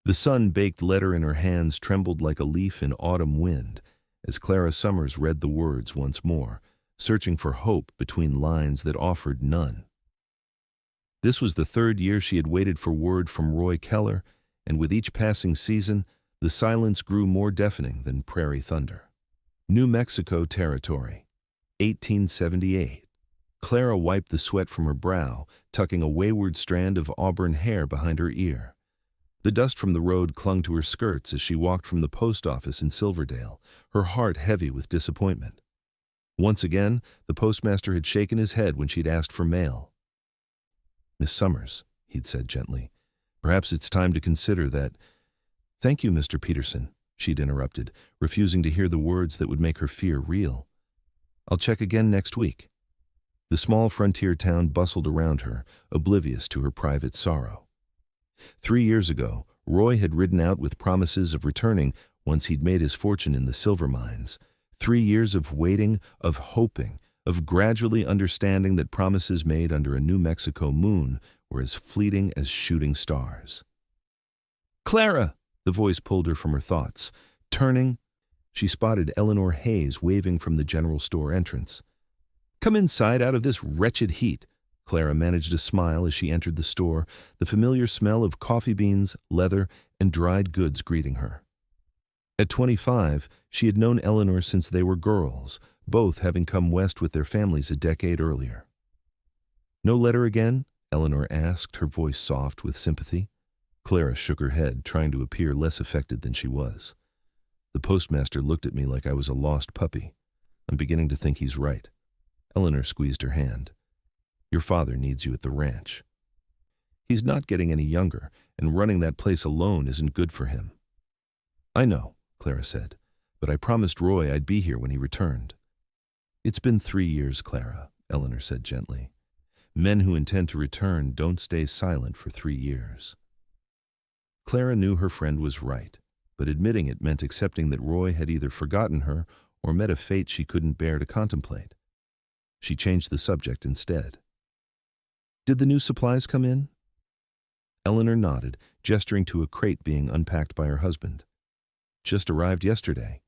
The sun-baked letter in her hands trembled like a leaf in autumn wind as Clara Summers read the words once more, searching for hope between lines that offered none. This was the third year she had waited for word from Roy Keller, and with each passing season, the silence grew more deafening than prairie thunder. New Mexico Territory, 1878. Clara wiped the sweat from her brow, tucking a wayward strand of auburn hair behind her ear. The dust from the road clung to her skirts as she walked from the post office in Silverdale, her heart heavy with disappointment. Once again, the postmaster had shaken his head when she'd asked for mail. "Miss Summers," he'd said gently, "perhaps it's time to consider that—" "Thank you, Mr. Peterson," she'd interrupted, refusing to hear the words that would make her fear real. "I'll check again next week." The small frontier town bustled around her, oblivious to her private sorrow. 3 years ago, Roy had ridden out with promises of returning once he'd made his fortune in the silver mines. 3 years of waiting, of hoping, of gradually understanding that promises made under a New Mexico moon were as fleeting as shooting stars. "Clara!" The voice pulled her from her thoughts. Turning, she spotted Eleanor Hayes waving from the general store entrance. "Come inside out of this wretched heat." Clara managed a smile as she entered the store, the familiar smell of coffee beans, leather, and dried goods greeting her. At 25, she had known Eleanor since they were girls, both having come west with their families a decade earlier. "No letter again?" Eleanor asked, her voice soft with sympathy. Clara shook her head, trying to appear less affected than she was. "The postmaster looked at me like I was a lost puppy. I'm beginning to think he's right." Eleanor squeezed her hand. "Your father needs you at the ranch. He's not getting any younger, and running that place alone isn't good for him." "I know," Clara said, "but I promised Roy I'd be here when he returned." "It's been 3 years, Clara," Eleanor said gently. "Men who intend to return don't stay silent for 3 years." Clara knew her friend was right, but admitting it meant accepting that Roy had either forgotten her or met a fate she couldn't bear to contemplate. She changed the subject instead. "Did the new supplies come in?" Eleanor nodded, gesturing to a crate being unpacked by her husband. "Just arrived yesterday,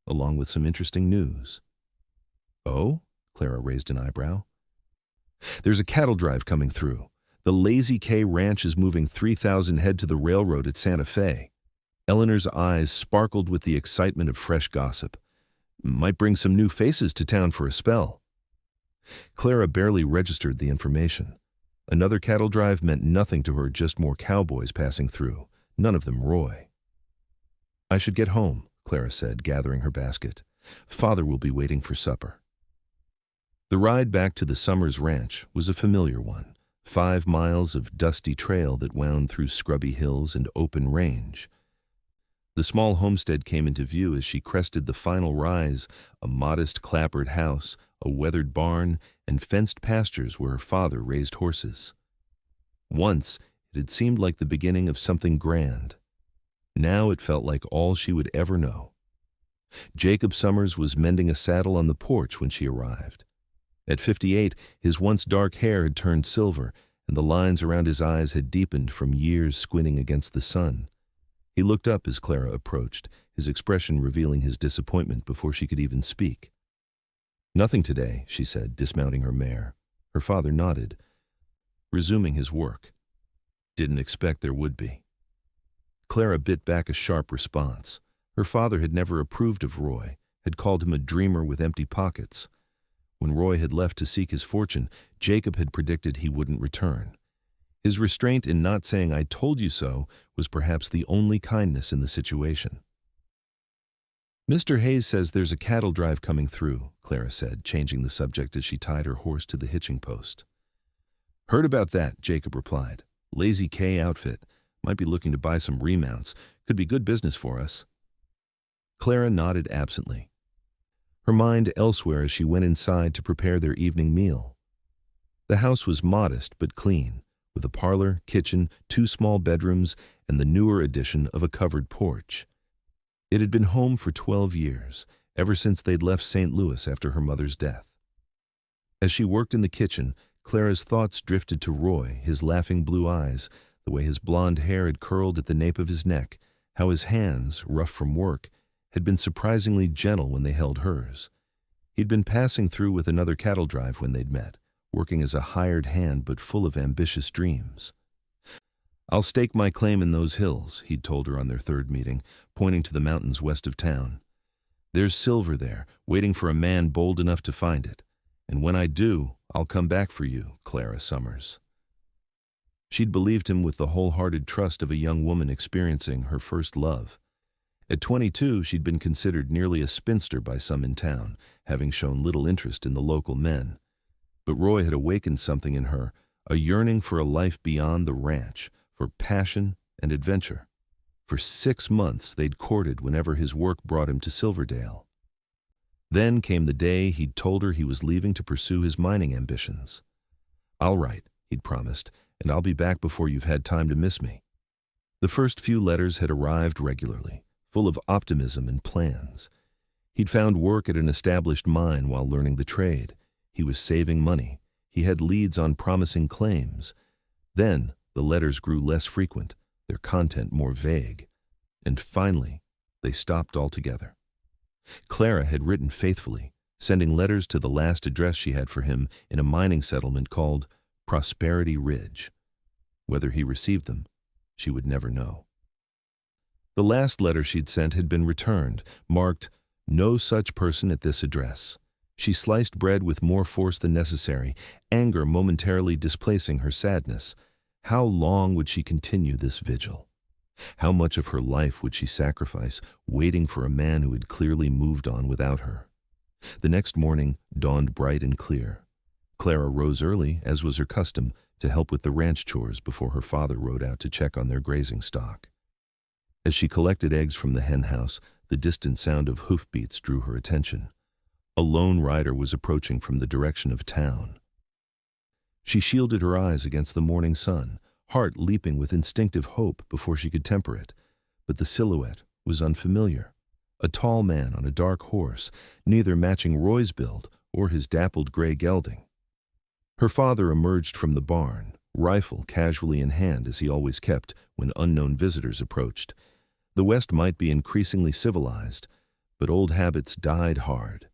along with some interesting news." "Oh?" Clara raised an eyebrow. "There's a cattle drive coming through. The Lazy K Ranch is moving 3,000 head to the railroad at Santa Fe." Eleanor's eyes sparkled with the excitement of fresh gossip. "Might bring some new faces to town for a spell." Clara barely registered the information. Another cattle drive meant nothing to her, just more cowboys passing through, none of them Roy. "I should get home," Clara said, gathering her basket. "Father will be waiting for supper." The ride back to the Summers Ranch was a familiar one, 5 miles of dusty trail that wound through scrubby hills and open range. The small homestead came into view as she crested the final rise, a modest clapboard house, a weathered barn, and fenced pastures where her father raised horses. Once, it had seemed like the beginning of something grand. Now it felt like all she would ever know. Jacob Summers was mending a saddle on the porch when she arrived. At 58, his once dark hair had turned silver, and the lines around his eyes had deepened from years squinting against the sun. He looked up as Clara approached, his expression revealing his disappointment before she could even speak. "Nothing today," she said, dismounting her mare. Her father nodded, resuming his work. "Didn't expect there would be." Clara bit back a sharp response. Her father had never approved of Roy, had called him a dreamer with empty pockets. When Roy had left to seek his fortune, Jacob had predicted he wouldn't return. His restraint in not saying "I told you so" was perhaps the only kindness in the situation. "Mr. Hayes says there's a cattle drive coming through," Clara said, changing the subject as she tied her horse to the hitching post. "Heard about that," Jacob replied. "Lazy K outfit. Might be looking to buy some remounts. Could be good business for us." Clara nodded absently, her mind elsewhere as she went inside to prepare their evening meal. The house was modest but clean, with a parlor, kitchen, 2 small bedrooms, and the newer addition of a covered porch. It had been home for 12 years, ever since they'd left St. Louis after her mother's death. As she worked in the kitchen, Clara's thoughts drifted to Roy, his laughing blue eyes, the way his blonde hair had curled at the nape of his neck, how his hands, rough from work, had been surprisingly gentle when they held hers. He'd been passing through with another cattle drive when they'd met, working as a hired hand but full of ambitious dreams. "I'll stake my claim in those hills," he'd told her on their third meeting, pointing to the mountains west of town. "There's silver there, waiting for a man bold enough to find it. And when I do, I'll come back for you, Clara Summers." She'd believed him with the wholehearted trust of a young woman experiencing her first love. At 22, she'd been considered nearly a spinster by some in town, having shown little interest in the local men. But Roy had awakened something in her, a yearning for a life beyond the ranch, for passion and adventure. For 6 months they'd courted whenever his work brought him to Silverdale. Then came the day he'd told her he was leaving to pursue his mining ambitions. "I'll write," he'd promised, "and I'll be back before you've had time to miss me." The first few letters had arrived regularly, full of optimism and plans. He'd found work at an established mine while learning the trade. He was saving money. He had leads on promising claims. Then the letters grew less frequent, their content more vague. And finally, they stopped altogether. Clara had written faithfully, sending letters to the last address she had for him in a mining settlement called Prosperity Ridge. Whether he received them, she would never know. The last letter she'd sent had been returned, marked, "No such person at this address." She sliced bread with more force than necessary, anger momentarily displacing her sadness. How long would she continue this vigil? How much of her life would she sacrifice, waiting for a man who had clearly moved on without her? The next morning dawned bright and clear. Clara rose early, as was her custom, to help with the ranch chores before her father rode out to check on their grazing stock. As she collected eggs from the hen house, the distant sound of hoofbeats drew her attention. A lone rider was approaching from the direction of town. She shielded her eyes against the morning sun, heart leaping with instinctive hope before she could temper it. But the silhouette was unfamiliar. A tall man on a dark horse, neither matching Roy's build or his dappled gray gelding. Her father emerged from the barn, rifle casually in hand as he always kept when unknown visitors approached. The West might be increasingly civilized, but old habits died hard.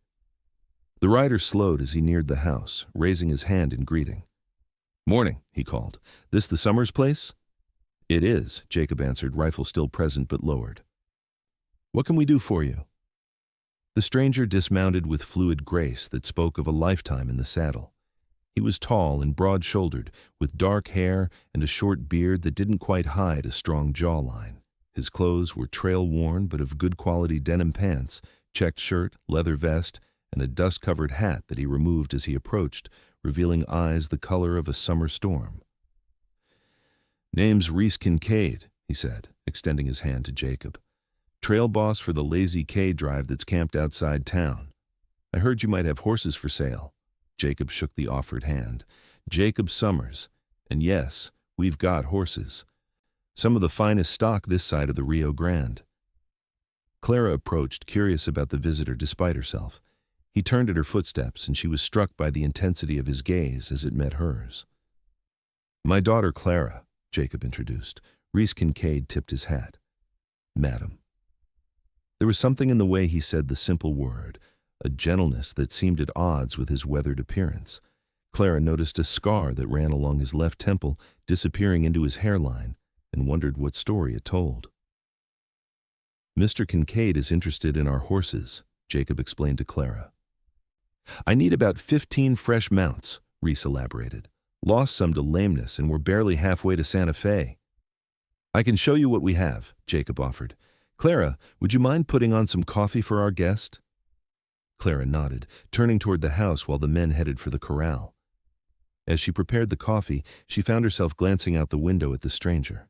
The rider slowed as he neared the house, raising his hand in greeting. "Morning," he called. "This the Summers place?" "It is," Jacob answered, rifle still present but lowered. "What can we do for you?" The stranger dismounted with fluid grace that spoke of a lifetime in the saddle. He was tall and broad-shouldered, with dark hair and a short beard that didn't quite hide a strong jawline. His clothes were trail-worn but of good quality denim pants, checked shirt, leather vest, and a dust-covered hat that he removed as he approached, revealing eyes the color of a summer storm. "Name's Reece Kincaid," he said, extending his hand to Jacob. "Trail boss for the Lazy K drive that's camped outside town. I heard you might have horses for sale." Jacob shook the offered hand. "Jacob Summers. And yes, we've got horses. Some of the finest stock this side of the Rio Grande." Clara approached, curious about the visitor despite herself. He turned at her footsteps, and she was struck by the intensity of his gaze as it met hers. "My daughter Clara," Jacob introduced. Reece Kincaid tipped his hat. "Madam." There was something in the way he said the simple word, a gentleness that seemed at odds with his weathered appearance. Clara noticed a scar that ran along his left temple, disappearing into his hairline, and wondered what story it told. "Mr. Kincaid is interested in our horses," Jacob explained to Clara. "I need about 15 fresh mounts," Reece elaborated. "Lost some to lameness and we're barely halfway to Santa Fe." "I can show you what we have," Jacob offered. "Clara, would you mind putting on some coffee for our guest?" Clara nodded, turning toward the house while the men headed for the corral. As she prepared the coffee, she found herself glancing out the window at the stranger.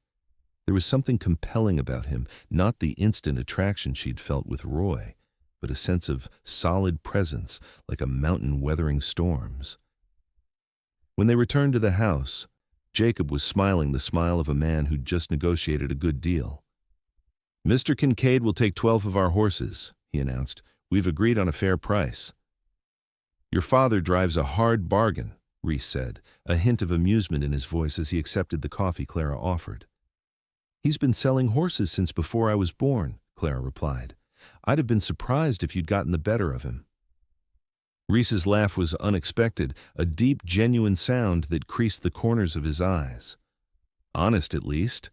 There was something compelling about him, not the instant attraction she'd felt with Roy, but a sense of solid presence, like a mountain weathering storms. When they returned to the house, Jacob was smiling the smile of a man who'd just negotiated a good deal. "Mr. Kincaid will take 12 of our horses," he announced. "We've agreed on a fair price." "Your father drives a hard bargain," Reece said, a hint of amusement in his voice as he accepted the coffee Clara offered. He's been selling horses since before I was born, Clara replied. I'd have been surprised if you'd gotten the better of him. Reece's laugh was unexpected, a deep, genuine sound that creased the corners of his eyes. Honest, at least.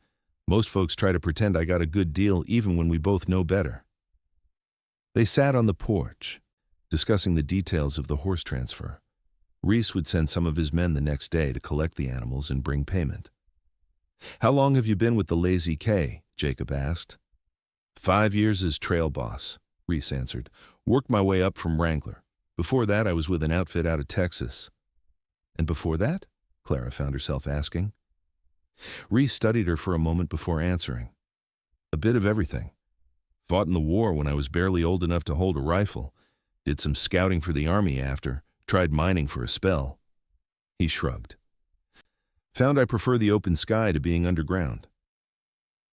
Most folks try to pretend I got a good deal even when we both know better. They sat on the porch, discussing the details of the horse transfer. Reece would send some of his men the next day to collect the animals and bring payment. How long have you been with the Lazy K? Jacob asked. 5 years as trail boss, Reece answered. Worked my way up from wrangler. Before that, I was with an outfit out of Texas. And before that? Clara found herself asking. Reece studied her for a moment before answering. A bit of everything. Fought in the war when I was barely old enough to hold a rifle. Did some scouting for the army after. Tried mining for a spell. He shrugged. Found I prefer the open sky to being underground.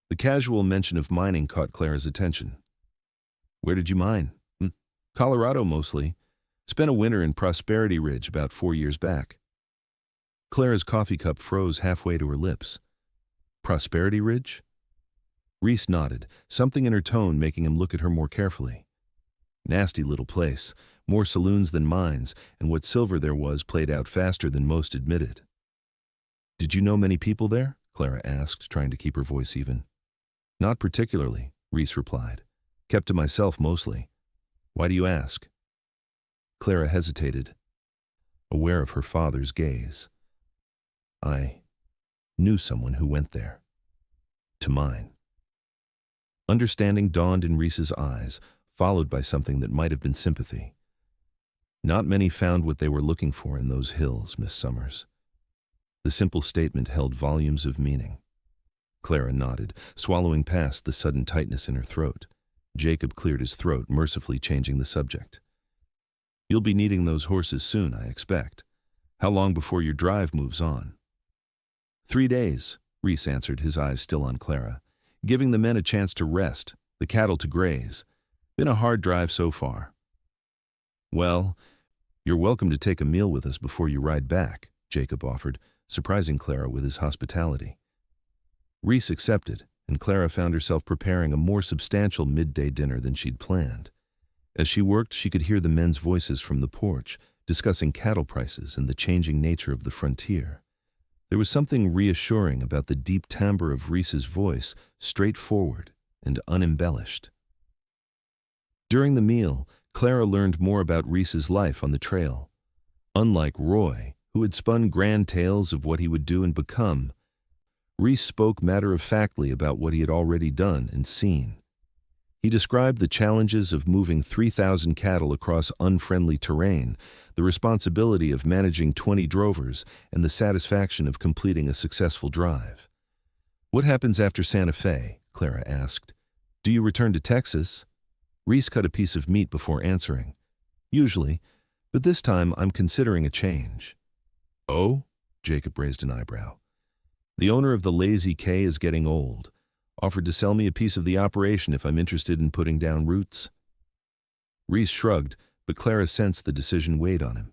The casual mention of mining caught Clara's attention. Where did you mine? Colorado mostly. Spent a winter in Prosperity Ridge about 4 years back. Clara's coffee cup froze halfway to her lips. Prosperity Ridge? Reece nodded, something in her tone making him look at her more carefully. Nasty little place, more saloons than mines, and what silver there was played out faster than most admitted. Did you know many people there? Clara asked, trying to keep her voice even. Not particularly, Reece replied. Kept to myself mostly. Why do you ask? Clara hesitated, aware of her father's gaze. I knew someone who went there. To mine. Understanding dawned in Reece's eyes, followed by something that might have been sympathy. Not many found what they were looking for in those hills, Miss Summers. The simple statement held volumes of meaning. Clara nodded, swallowing past the sudden tightness in her throat. Jacob cleared his throat, mercifully changing the subject. You'll be needing those horses soon, I expect. How long before your drive moves on? 3 days, Reece answered, his eyes still on Clara, giving the men a chance to rest, the cattle to graze. Been a hard drive so far. Well, you're welcome to take a meal with us before you ride back, Jacob offered, surprising Clara with his hospitality. Reece accepted, and Clara found herself preparing a more substantial midday dinner than she'd planned. As she worked, she could hear the men's voices from the porch, discussing cattle prices and the changing nature of the frontier. There was something reassuring about the deep timbre of Reece's voice, straightforward and unembellished. During the meal, Clara learned more about Reece's life on the trail. Unlike Roy, who had spun grand tales of what he would do and become, Reece spoke matter-of-factly about what he had already done and seen. He described the challenges of moving 3,000 cattle across unfriendly terrain, the responsibility of managing 20 drovers, and the satisfaction of completing a successful drive. What happens after Santa Fe? Clara asked. Do you return to Texas? Reece cut a piece of meat before answering. Usually, but this time I'm considering a change. Oh? Jacob raised an eyebrow. The owner of the Lazy K is getting old. Offered to sell me a piece of the operation if I'm interested in putting down roots. Reece shrugged, but Clara sensed the decision weighed on him.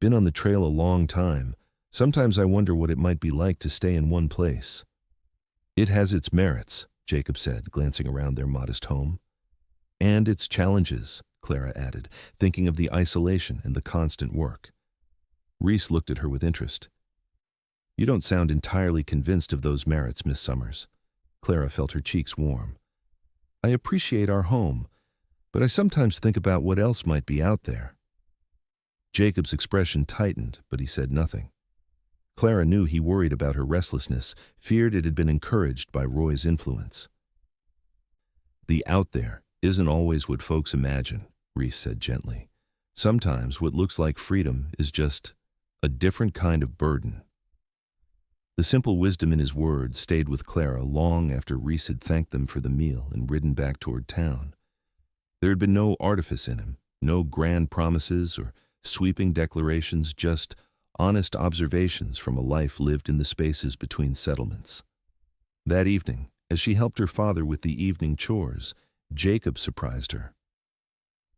Been on the trail a long time. Sometimes I wonder what it might be like to stay in one place. It has its merits, Jacob said, glancing around their modest home. And its challenges, Clara added, thinking of the isolation and the constant work. Reece looked at her with interest. You don't sound entirely convinced of those merits, Miss Summers. Clara felt her cheeks warm. I appreciate our home, but I sometimes think about what else might be out there. Jacob's expression tightened, but he said nothing. Clara knew he worried about her restlessness, feared it had been encouraged by Roy's influence. The out there isn't always what folks imagine, Reece said gently. Sometimes what looks like freedom is just a different kind of burden. The simple wisdom in his words stayed with Clara long after Reece had thanked them for the meal and ridden back toward town. There had been no artifice in him, no grand promises or sweeping declarations, just honest observations from a life lived in the spaces between settlements. That evening, as she helped her father with the evening chores, Jacob surprised her.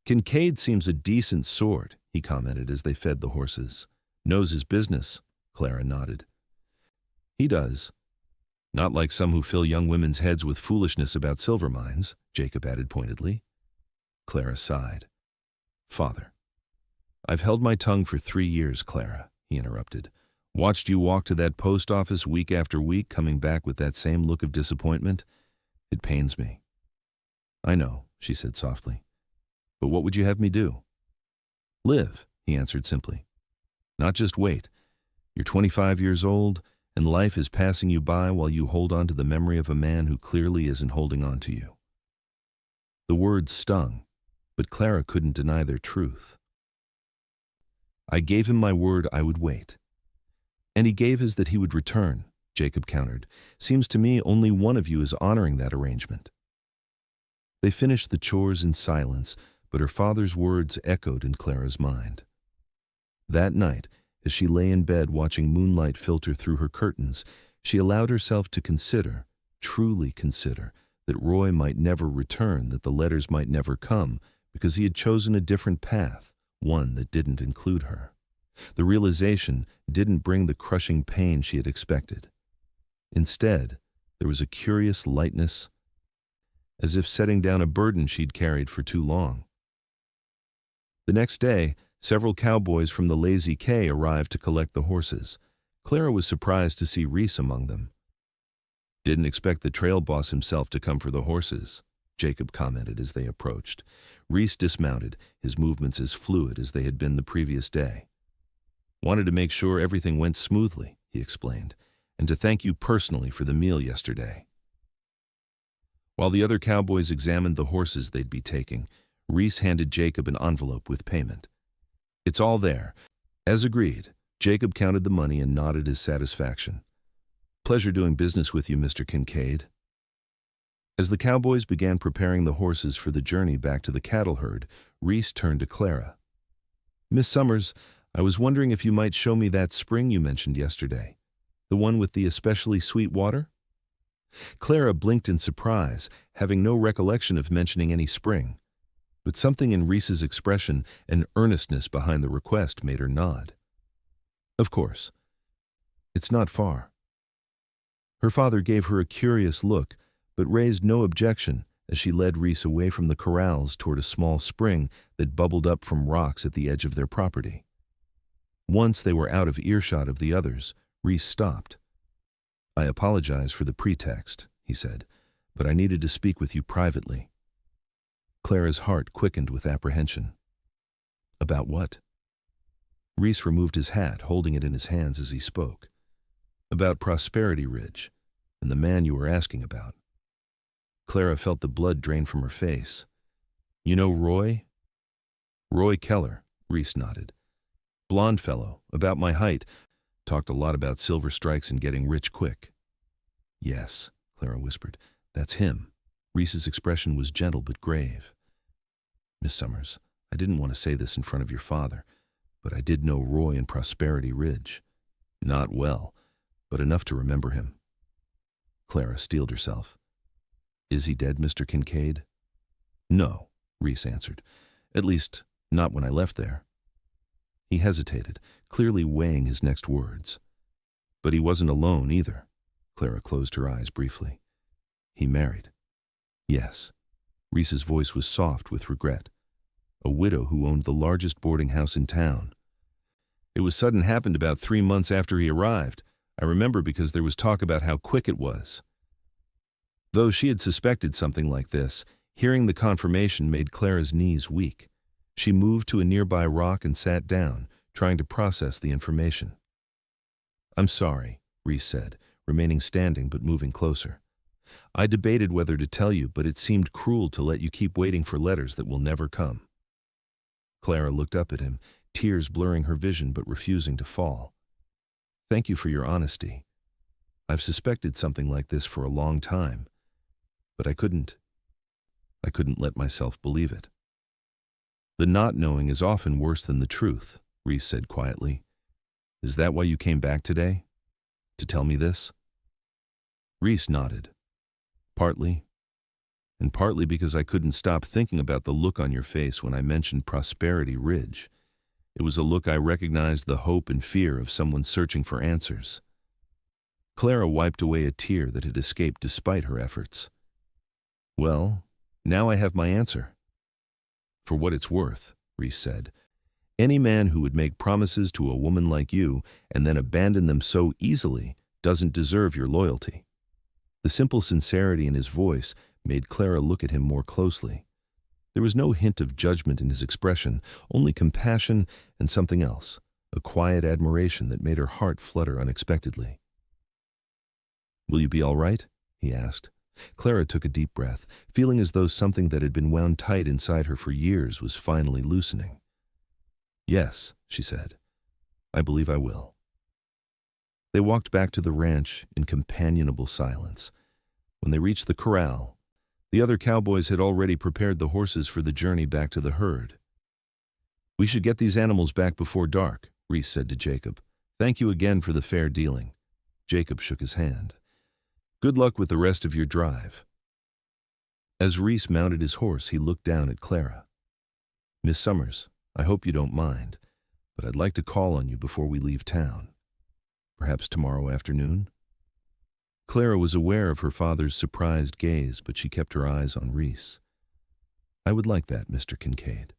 Kincaid seems a decent sort, he commented as they fed the horses. Knows his business, Clara nodded. He does. Not like some who fill young women's heads with foolishness about silver mines, Jacob added pointedly. Clara sighed. Father. I've held my tongue for 3 years, Clara, he interrupted. Watched you walk to that post office week after week, coming back with that same look of disappointment. It pains me. I know, she said softly. But what would you have me do? Live, he answered simply. Not just wait. You're 25 years old, and life is passing you by while you hold on to the memory of a man who clearly isn't holding on to you. The words stung, but Clara couldn't deny their truth. I gave him my word I would wait. And he gave his that he would return, Jacob countered. Seems to me only one of you is honoring that arrangement. They finished the chores in silence, but her father's words echoed in Clara's mind. That night, as she lay in bed watching moonlight filter through her curtains, she allowed herself to consider, truly consider, that Roy might never return, that the letters might never come, because he had chosen a different path, one that didn't include her. The realization didn't bring the crushing pain she had expected. Instead, there was a curious lightness, as if setting down a burden she'd carried for too long. The next day, several cowboys from the Lazy K arrived to collect the horses. Clara was surprised to see Reece among them. Didn't expect the trail boss himself to come for the horses, Jacob commented as they approached. Reece dismounted, his movements as fluid as they had been the previous day. Wanted to make sure everything went smoothly, he explained, and to thank you personally for the meal yesterday. While the other cowboys examined the horses they'd be taking, Reece handed Jacob an envelope with payment. It's all there. As agreed, Jacob counted the money and nodded his satisfaction. Pleasure doing business with you, Mr. Kincaid. As the cowboys began preparing the horses for the journey back to the cattle herd, Reece turned to Clara. Miss Summers, I was wondering if you might show me that spring you mentioned yesterday, the one with the especially sweet water? Clara blinked in surprise, having no recollection of mentioning any spring. But something in Reece's expression and earnestness behind the request made her nod. Of course. It's not far. Her father gave her a curious look, but raised no objection as she led Reece away from the corrals toward a small spring that bubbled up from rocks at the edge of their property. Once they were out of earshot of the others, Reece stopped. I apologize for the pretext, he said, but I needed to speak with you privately. Clara's heart quickened with apprehension. About what? Reece removed his hat, holding it in his hands as he spoke. About Prosperity Ridge, and the man you were asking about. Clara felt the blood drain from her face. You know Roy? Roy Keller, Reece nodded. Blond fellow, about my height, talked a lot about silver strikes and getting rich quick. Yes, Clara whispered, that's him. Reece's expression was gentle but grave. Miss Summers, I didn't want to say this in front of your father, but I did know Roy in Prosperity Ridge. Not well, but enough to remember him. Clara steeled herself. Is he dead, Mr. Kincaid? No, Reece answered. At least, not when I left there. He hesitated, clearly weighing his next words. But he wasn't alone either. Clara closed her eyes briefly. He married. Yes. Reece's voice was soft with regret. A widow who owned the largest boarding house in town. It was sudden, happened about 3 months after he arrived. I remember because there was talk about how quick it was. Though she had suspected something like this, hearing the confirmation made Clara's knees weak. She moved to a nearby rock and sat down, trying to process the information. I'm sorry, Reece said, remaining standing but moving closer. I debated whether to tell you, but it seemed cruel to let you keep waiting for letters that will never come. Clara looked up at him, tears blurring her vision but refusing to fall. Thank you for your honesty. I've suspected something like this for a long time, but I couldn't let myself believe it. The not knowing is often worse than the truth, Reece said quietly. Is that why you came back today? To tell me this? Reece nodded. Partly. And partly because I couldn't stop thinking about the look on your face when I mentioned Prosperity Ridge. It was a look I recognized the hope and fear of someone searching for answers. Clara wiped away a tear that had escaped despite her efforts. "Well, now I have my answer." "For what it's worth," Reece said, "any man who would make promises to a woman like you and then abandon them so easily doesn't deserve your loyalty." The simple sincerity in his voice made Clara look at him more closely. There was no hint of judgment in his expression, only compassion and something else, a quiet admiration that made her heart flutter unexpectedly. "Will you be all right?" he asked. Clara took a deep breath, feeling as though something that had been wound tight inside her for years was finally loosening. "Yes," she said. "I believe I will." They walked back to the ranch in companionable silence. When they reached the corral, the other cowboys had already prepared the horses for the journey back to the herd. "We should get these animals back before dark," Reece said to Jacob. "Thank you again for the fair dealing." Jacob shook his hand. "Good luck with the rest of your drive." As Reece mounted his horse, he looked down at Clara. "Miss Summers, I hope you don't mind, but I'd like to call on you before we leave town. Perhaps tomorrow afternoon?" Clara was aware of her father's surprised gaze, but she kept her eyes on Reece. "I would like that, Mr. Kincaid."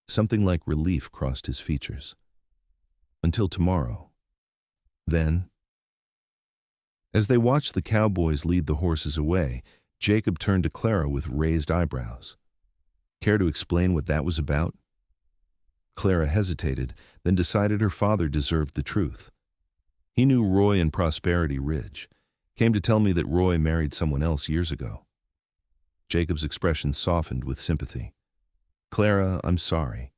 Something like relief crossed his features. "Until tomorrow. Then?" As they watched the cowboys lead the horses away, Jacob turned to Clara with raised eyebrows. "Care to explain what that was about?" Clara hesitated, then decided her father deserved the truth. "He knew Roy in Prosperity Ridge. Came to tell me that Roy married someone else years ago." Jacob's expression softened with sympathy. "Clara, I'm sorry."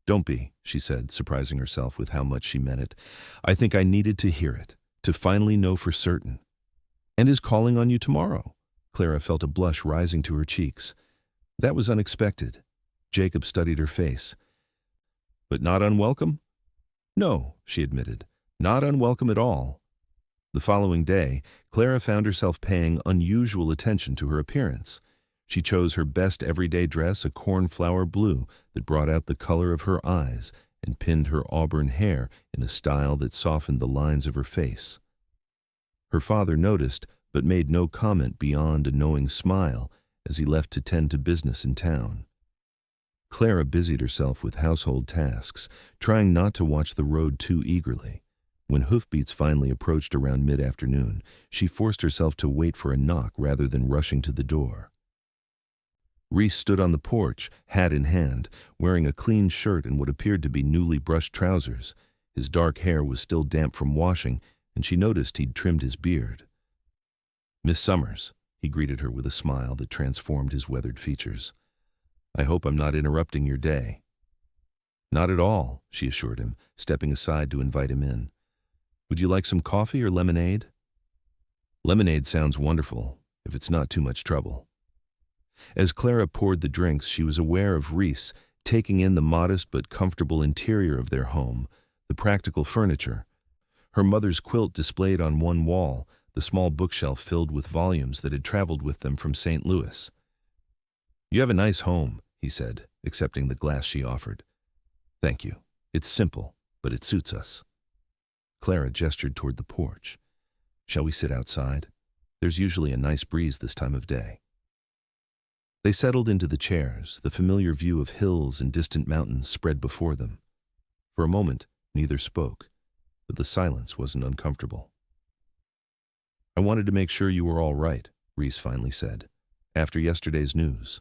"Don't be," she said, surprising herself with how much she meant it. "I think I needed to hear it, to finally know for certain." "And is calling on you tomorrow." Clara felt a blush rising to her cheeks. That was unexpected. Jacob studied her face. "But not unwelcome?" "No," she admitted. "Not unwelcome at all." The following day, Clara found herself paying unusual attention to her appearance. She chose her best everyday dress, a cornflower blue that brought out the color of her eyes, and pinned her auburn hair in a style that softened the lines of her face. Her father noticed, but made no comment beyond a knowing smile as he left to tend to business in town. Clara busied herself with household tasks, trying not to watch the road too eagerly. When hoofbeats finally approached around mid-afternoon, she forced herself to wait for a knock rather than rushing to the door. Reece stood on the porch, hat in hand, wearing a clean shirt and what appeared to be newly brushed trousers. His dark hair was still damp from washing, and she noticed he'd trimmed his beard. "Miss Summers," he greeted her with a smile that transformed his weathered features. "I hope I'm not interrupting your day." "Not at all," she assured him, stepping aside to invite him in. "Would you like some coffee or lemonade?" "Lemonade sounds wonderful, if it's not too much trouble." As Clara poured the drinks, she was aware of Reece taking in the modest but comfortable interior of their home, the practical furniture. Her mother's quilt displayed on one wall, the small bookshelf filled with volumes that had traveled with them from St. Louis. "You have a nice home," he said, accepting the glass she offered. "Thank you. It's simple, but it suits us." Clara gestured toward the porch. "Shall we sit outside? There's usually a nice breeze this time of day." They settled into the chairs, the familiar view of hills and distant mountains spread before them. For a moment, neither spoke, but the silence wasn't uncomfortable. "I wanted to make sure you were all right," Reece finally said, "after yesterday's news."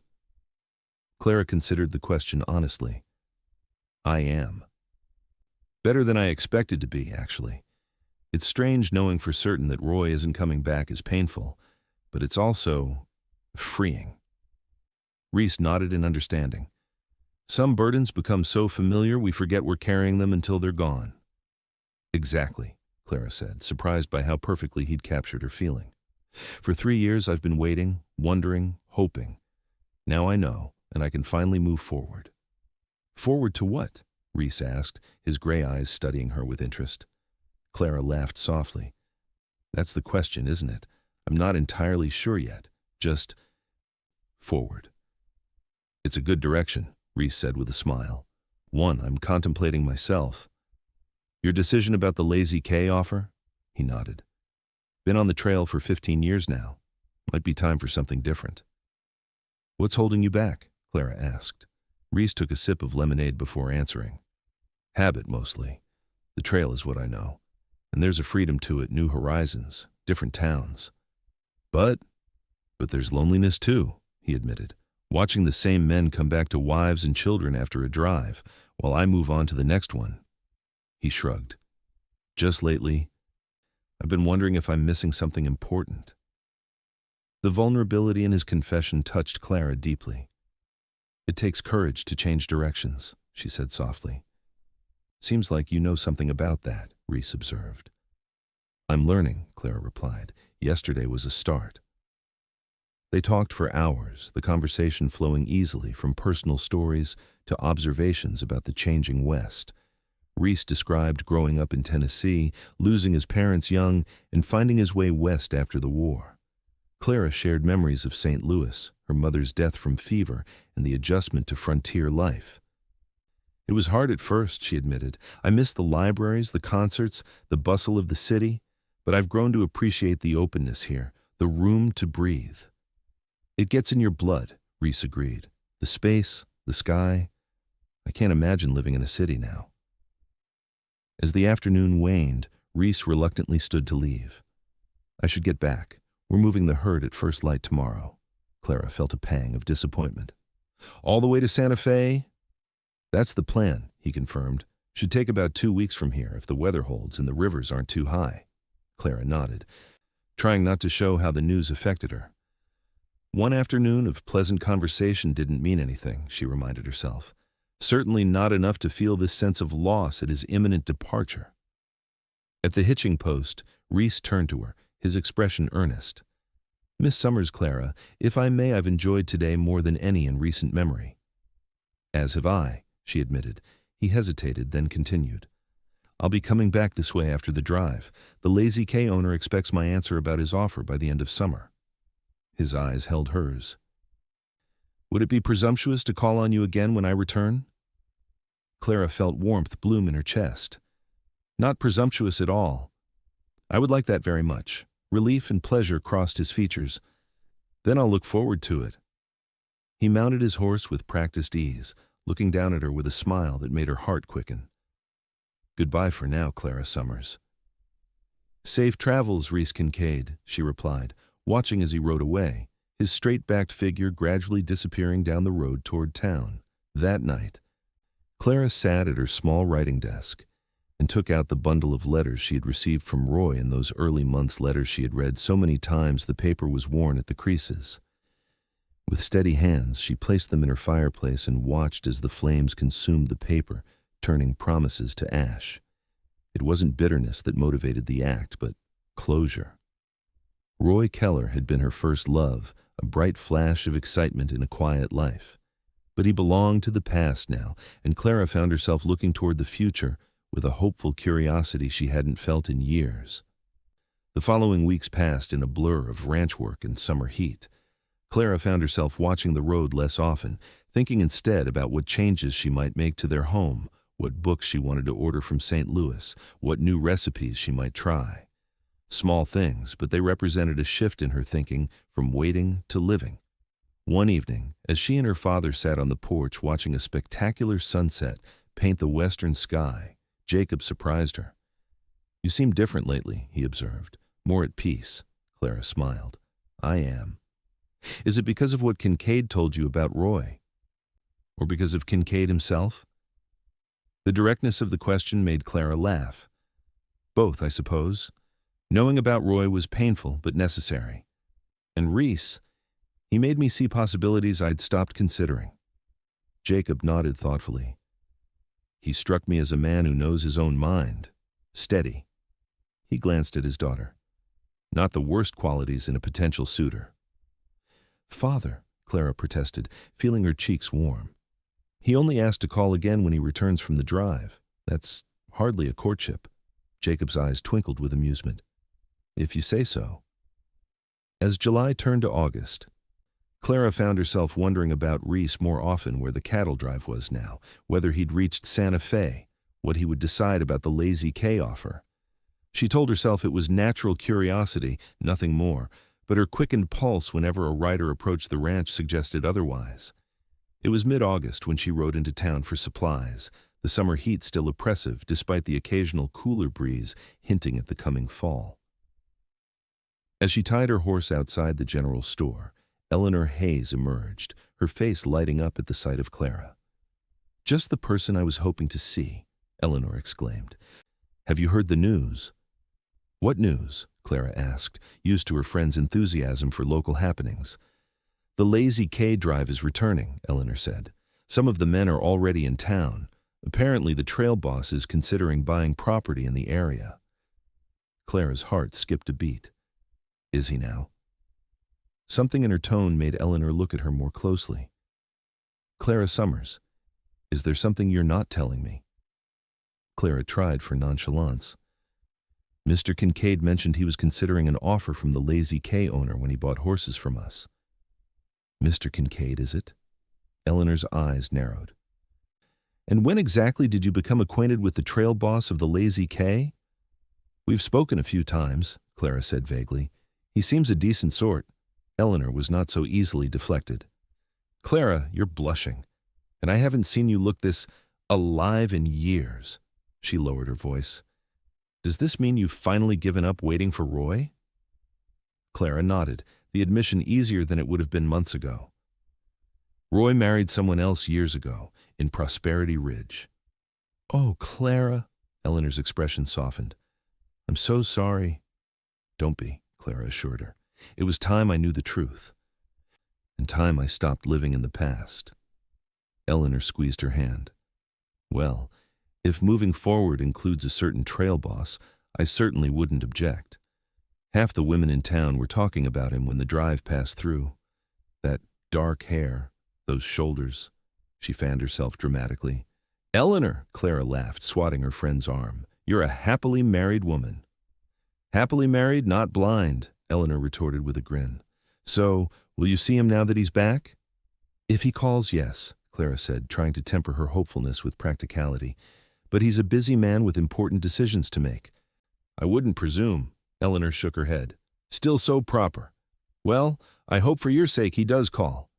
Clara considered the question honestly. "I am. Better than I expected to be, actually. It's strange knowing for certain that Roy isn't coming back is painful, but it's also freeing." Reece nodded in understanding. "Some burdens become so familiar we forget we're carrying them until they're gone." "Exactly," Clara said, surprised by how perfectly he'd captured her feeling. "For 3 years I've been waiting, wondering, hoping. Now I know, and I can finally move forward." "Forward to what?" Reece asked, his gray eyes studying her with interest. Clara laughed softly. "That's the question, isn't it? I'm not entirely sure yet. Just forward." "It's a good direction," Reece said with a smile. One I'm contemplating myself. Your decision about the Lazy K offer? He nodded. Been on the trail for 15 years now. Might be time for something different. What's holding you back? Clara asked. Reece took a sip of lemonade before answering. Habit, mostly. The trail is what I know. And there's a freedom to it, new horizons, different towns. But there's loneliness too, he admitted. Watching the same men come back to wives and children after a drive, while I move on to the next one. He shrugged. Just lately, I've been wondering if I'm missing something important. The vulnerability in his confession touched Clara deeply. It takes courage to change directions, she said softly. Seems like you know something about that, Reece observed. I'm learning, Clara replied. Yesterday was a start. They talked for hours, the conversation flowing easily from personal stories to observations about the changing West. Reece described growing up in Tennessee, losing his parents young, and finding his way west after the war. Clara shared memories of St. Louis, her mother's death from fever, and the adjustment to frontier life. It was hard at first, she admitted. I missed the libraries, the concerts, the bustle of the city, but I've grown to appreciate the openness here, the room to breathe. It gets in your blood, Reece agreed. The space, the sky. I can't imagine living in a city now. As the afternoon waned, Reece reluctantly stood to leave. I should get back. We're moving the herd at first light tomorrow. Clara felt a pang of disappointment. All the way to Santa Fe? That's the plan, he confirmed. Should take about 2 weeks from here if the weather holds and the rivers aren't too high. Clara nodded, trying not to show how the news affected her. One afternoon of pleasant conversation didn't mean anything, she reminded herself. Certainly not enough to feel this sense of loss at his imminent departure. At the hitching post, Reece turned to her, his expression earnest. Miss Summers, Clara, if I may, I've enjoyed today more than any in recent memory. As have I, she admitted. He hesitated, then continued. I'll be coming back this way after the drive. The Lazy K owner expects my answer about his offer by the end of summer. His eyes held hers. Would it be presumptuous to call on you again when I return? Clara felt warmth bloom in her chest. Not presumptuous at all. I would like that very much. Relief and pleasure crossed his features. Then I'll look forward to it. He mounted his horse with practiced ease, looking down at her with a smile that made her heart quicken. Goodbye for now, Clara Summers. Safe travels, Reece Kincaid, she replied, watching as he rode away, his straight-backed figure gradually disappearing down the road toward town. That night, Clara sat at her small writing desk and took out the bundle of letters she had received from Roy in those early months, letters she had read so many times the paper was worn at the creases. With steady hands, she placed them in her fireplace and watched as the flames consumed the paper, turning promises to ash. It wasn't bitterness that motivated the act, but closure. Roy Keller had been her first love, a bright flash of excitement in a quiet life. But he belonged to the past now, and Clara found herself looking toward the future with a hopeful curiosity she hadn't felt in years. The following weeks passed in a blur of ranch work and summer heat. Clara found herself watching the road less often, thinking instead about what changes she might make to their home, what books she wanted to order from St. Louis, what new recipes she might try. Small things, but they represented a shift in her thinking from waiting to living. One evening, as she and her father sat on the porch watching a spectacular sunset paint the western sky, Jacob surprised her. You seem different lately, he observed. More at peace. Clara smiled. I am. Is it because of what Kincaid told you about Roy? Or because of Kincaid himself? The directness of the question made Clara laugh. Both, I suppose. Knowing about Roy was painful but necessary. And Reece, he made me see possibilities I'd stopped considering. Jacob nodded thoughtfully. He struck me as a man who knows his own mind. Steady. He glanced at his daughter. Not the worst qualities in a potential suitor. Father, Clara protested, feeling her cheeks warm. He only asked to call again when he returns from the drive. That's hardly a courtship. Jacob's eyes twinkled with amusement. If you say so. As July turned to August, Clara found herself wondering about Reece more often, where the cattle drive was now, whether he'd reached Santa Fe, what he would decide about the Lazy K offer. She told herself it was natural curiosity, nothing more, but her quickened pulse whenever a rider approached the ranch suggested otherwise. It was mid-August when she rode into town for supplies, the summer heat still oppressive despite the occasional cooler breeze hinting at the coming fall. As she tied her horse outside the general store, Eleanor Hayes emerged, her face lighting up at the sight of Clara. "Just the person I was hoping to see," Eleanor exclaimed. "Have you heard the news?" "What news?" Clara asked, used to her friend's enthusiasm for local happenings. "The Lazy K drive is returning," Eleanor said. "Some of the men are already in town. Apparently the trail boss is considering buying property in the area." Clara's heart skipped a beat. "Is he now?" Something in her tone made Eleanor look at her more closely. "Clara Summers, is there something you're not telling me?" Clara tried for nonchalance. "Mr. Kincaid mentioned he was considering an offer from the Lazy K owner when he bought horses from us." "Mr. Kincaid, is it?" Eleanor's eyes narrowed. "And when exactly did you become acquainted with the trail boss of the Lazy K?" "We've spoken a few times," Clara said vaguely. "He seems a decent sort." Eleanor was not so easily deflected. "Clara, you're blushing, and I haven't seen you look this alive in years." She lowered her voice. "Does this mean you've finally given up waiting for Roy?" Clara nodded, the admission easier than it would have been months ago. "Roy married someone else years ago, in Prosperity Ridge." "Oh, Clara," Eleanor's expression softened. "I'm so sorry." "Don't be," Clara assured her. "It was time I knew the truth. And time I stopped living in the past." Eleanor squeezed her hand. "Well, if moving forward includes a certain trail boss, I certainly wouldn't object. Half the women in town were talking about him when the drive passed through. That dark hair, those shoulders." She fanned herself dramatically. "Eleanor," Clara laughed, swatting her friend's arm. "You're a happily married woman." "Happily married, not blind," Eleanor retorted with a grin. "So, will you see him now that he's back?" "If he calls, yes," Clara said, trying to temper her hopefulness with practicality. "But he's a busy man with important decisions to make." "I wouldn't presume." Eleanor shook her head. "Still so proper. Well, I hope for your sake he does call.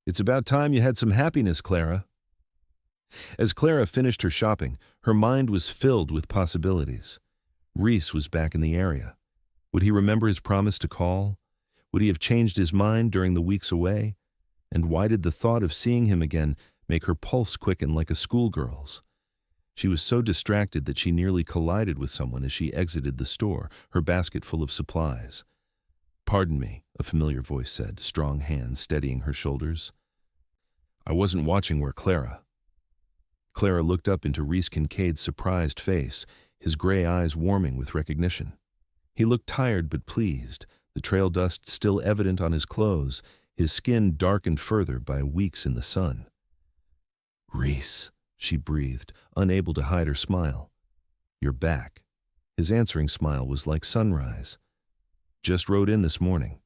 It's about time you had some happiness, Clara." As Clara finished her shopping, her mind was filled with possibilities. Reece was back in the area. Would he remember his promise to call? Would he have changed his mind during the weeks away? And why did the thought of seeing him again make her pulse quicken like a schoolgirl's? She was so distracted that she nearly collided with someone as she exited the store, her basket full of supplies. "Pardon me," a familiar voice said, strong hands steadying her shoulders. "I wasn't watching where Clara." Clara looked up into Reece Kincaid's surprised face, his gray eyes warming with recognition. He looked tired but pleased, the trail dust still evident on his clothes, his skin darkened further by weeks in the sun. "Reece," she breathed, unable to hide her smile. "You're back." His answering smile was like sunrise. "Just rode in this morning."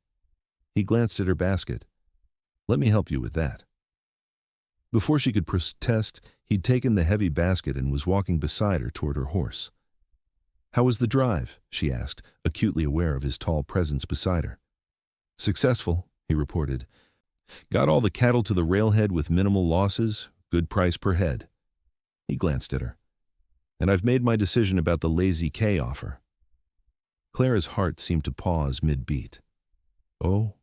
He glanced at her basket. "Let me help you with that." Before she could protest, he'd taken the heavy basket and was walking beside her toward her horse. "How was the drive?" she asked, acutely aware of his tall presence beside her. "Successful," he reported. "Got all the cattle to the railhead with minimal losses, good price per head." He glanced at her. "And I've made my decision about the Lazy K offer." Clara's heart seemed to pause mid-beat. "Oh?"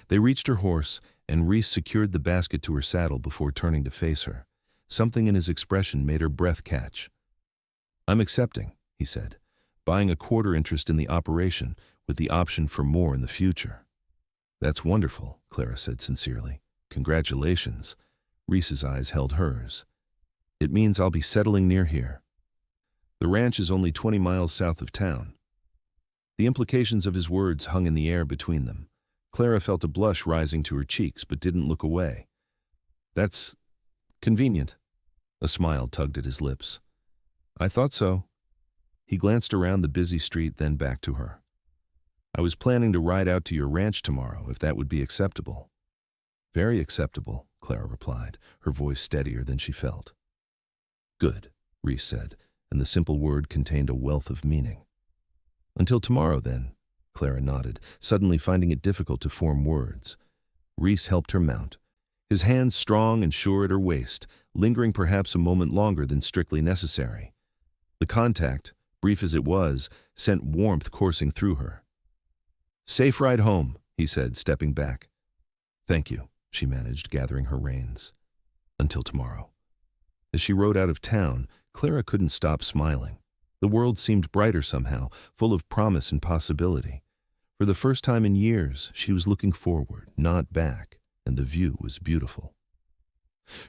They reached her horse, and Reece secured the basket to her saddle before turning to face her. Something in his expression made her breath catch. "I'm accepting," he said, "buying a quarter interest in the operation with the option for more in the future." "That's wonderful," Clara said sincerely. "Congratulations." Reece's eyes held hers. "It means I'll be settling near here. The ranch is only 20 miles south of town." The implications of his words hung in the air between them. Clara felt a blush rising to her cheeks but didn't look away. "That's convenient." A smile tugged at his lips. "I thought so." He glanced around the busy street, then back to her. "I was planning to ride out to your ranch tomorrow, if that would be acceptable." Very acceptable, Clara replied, her voice steadier than she felt. Good, Reece said, and the simple word contained a wealth of meaning. Until tomorrow, then, Clara nodded, suddenly finding it difficult to form words. Reece helped her mount, his hands strong and sure at her waist, lingering perhaps a moment longer than strictly necessary. The contact, brief as it was, sent warmth coursing through her. "Safe ride home," he said, stepping back. "Thank you," she managed, gathering her reins. "Until tomorrow." As she rode out of town, Clara couldn't stop smiling. The world seemed brighter somehow, full of promise and possibility. For the first time in years, she was looking forward, not back, and the view was beautiful.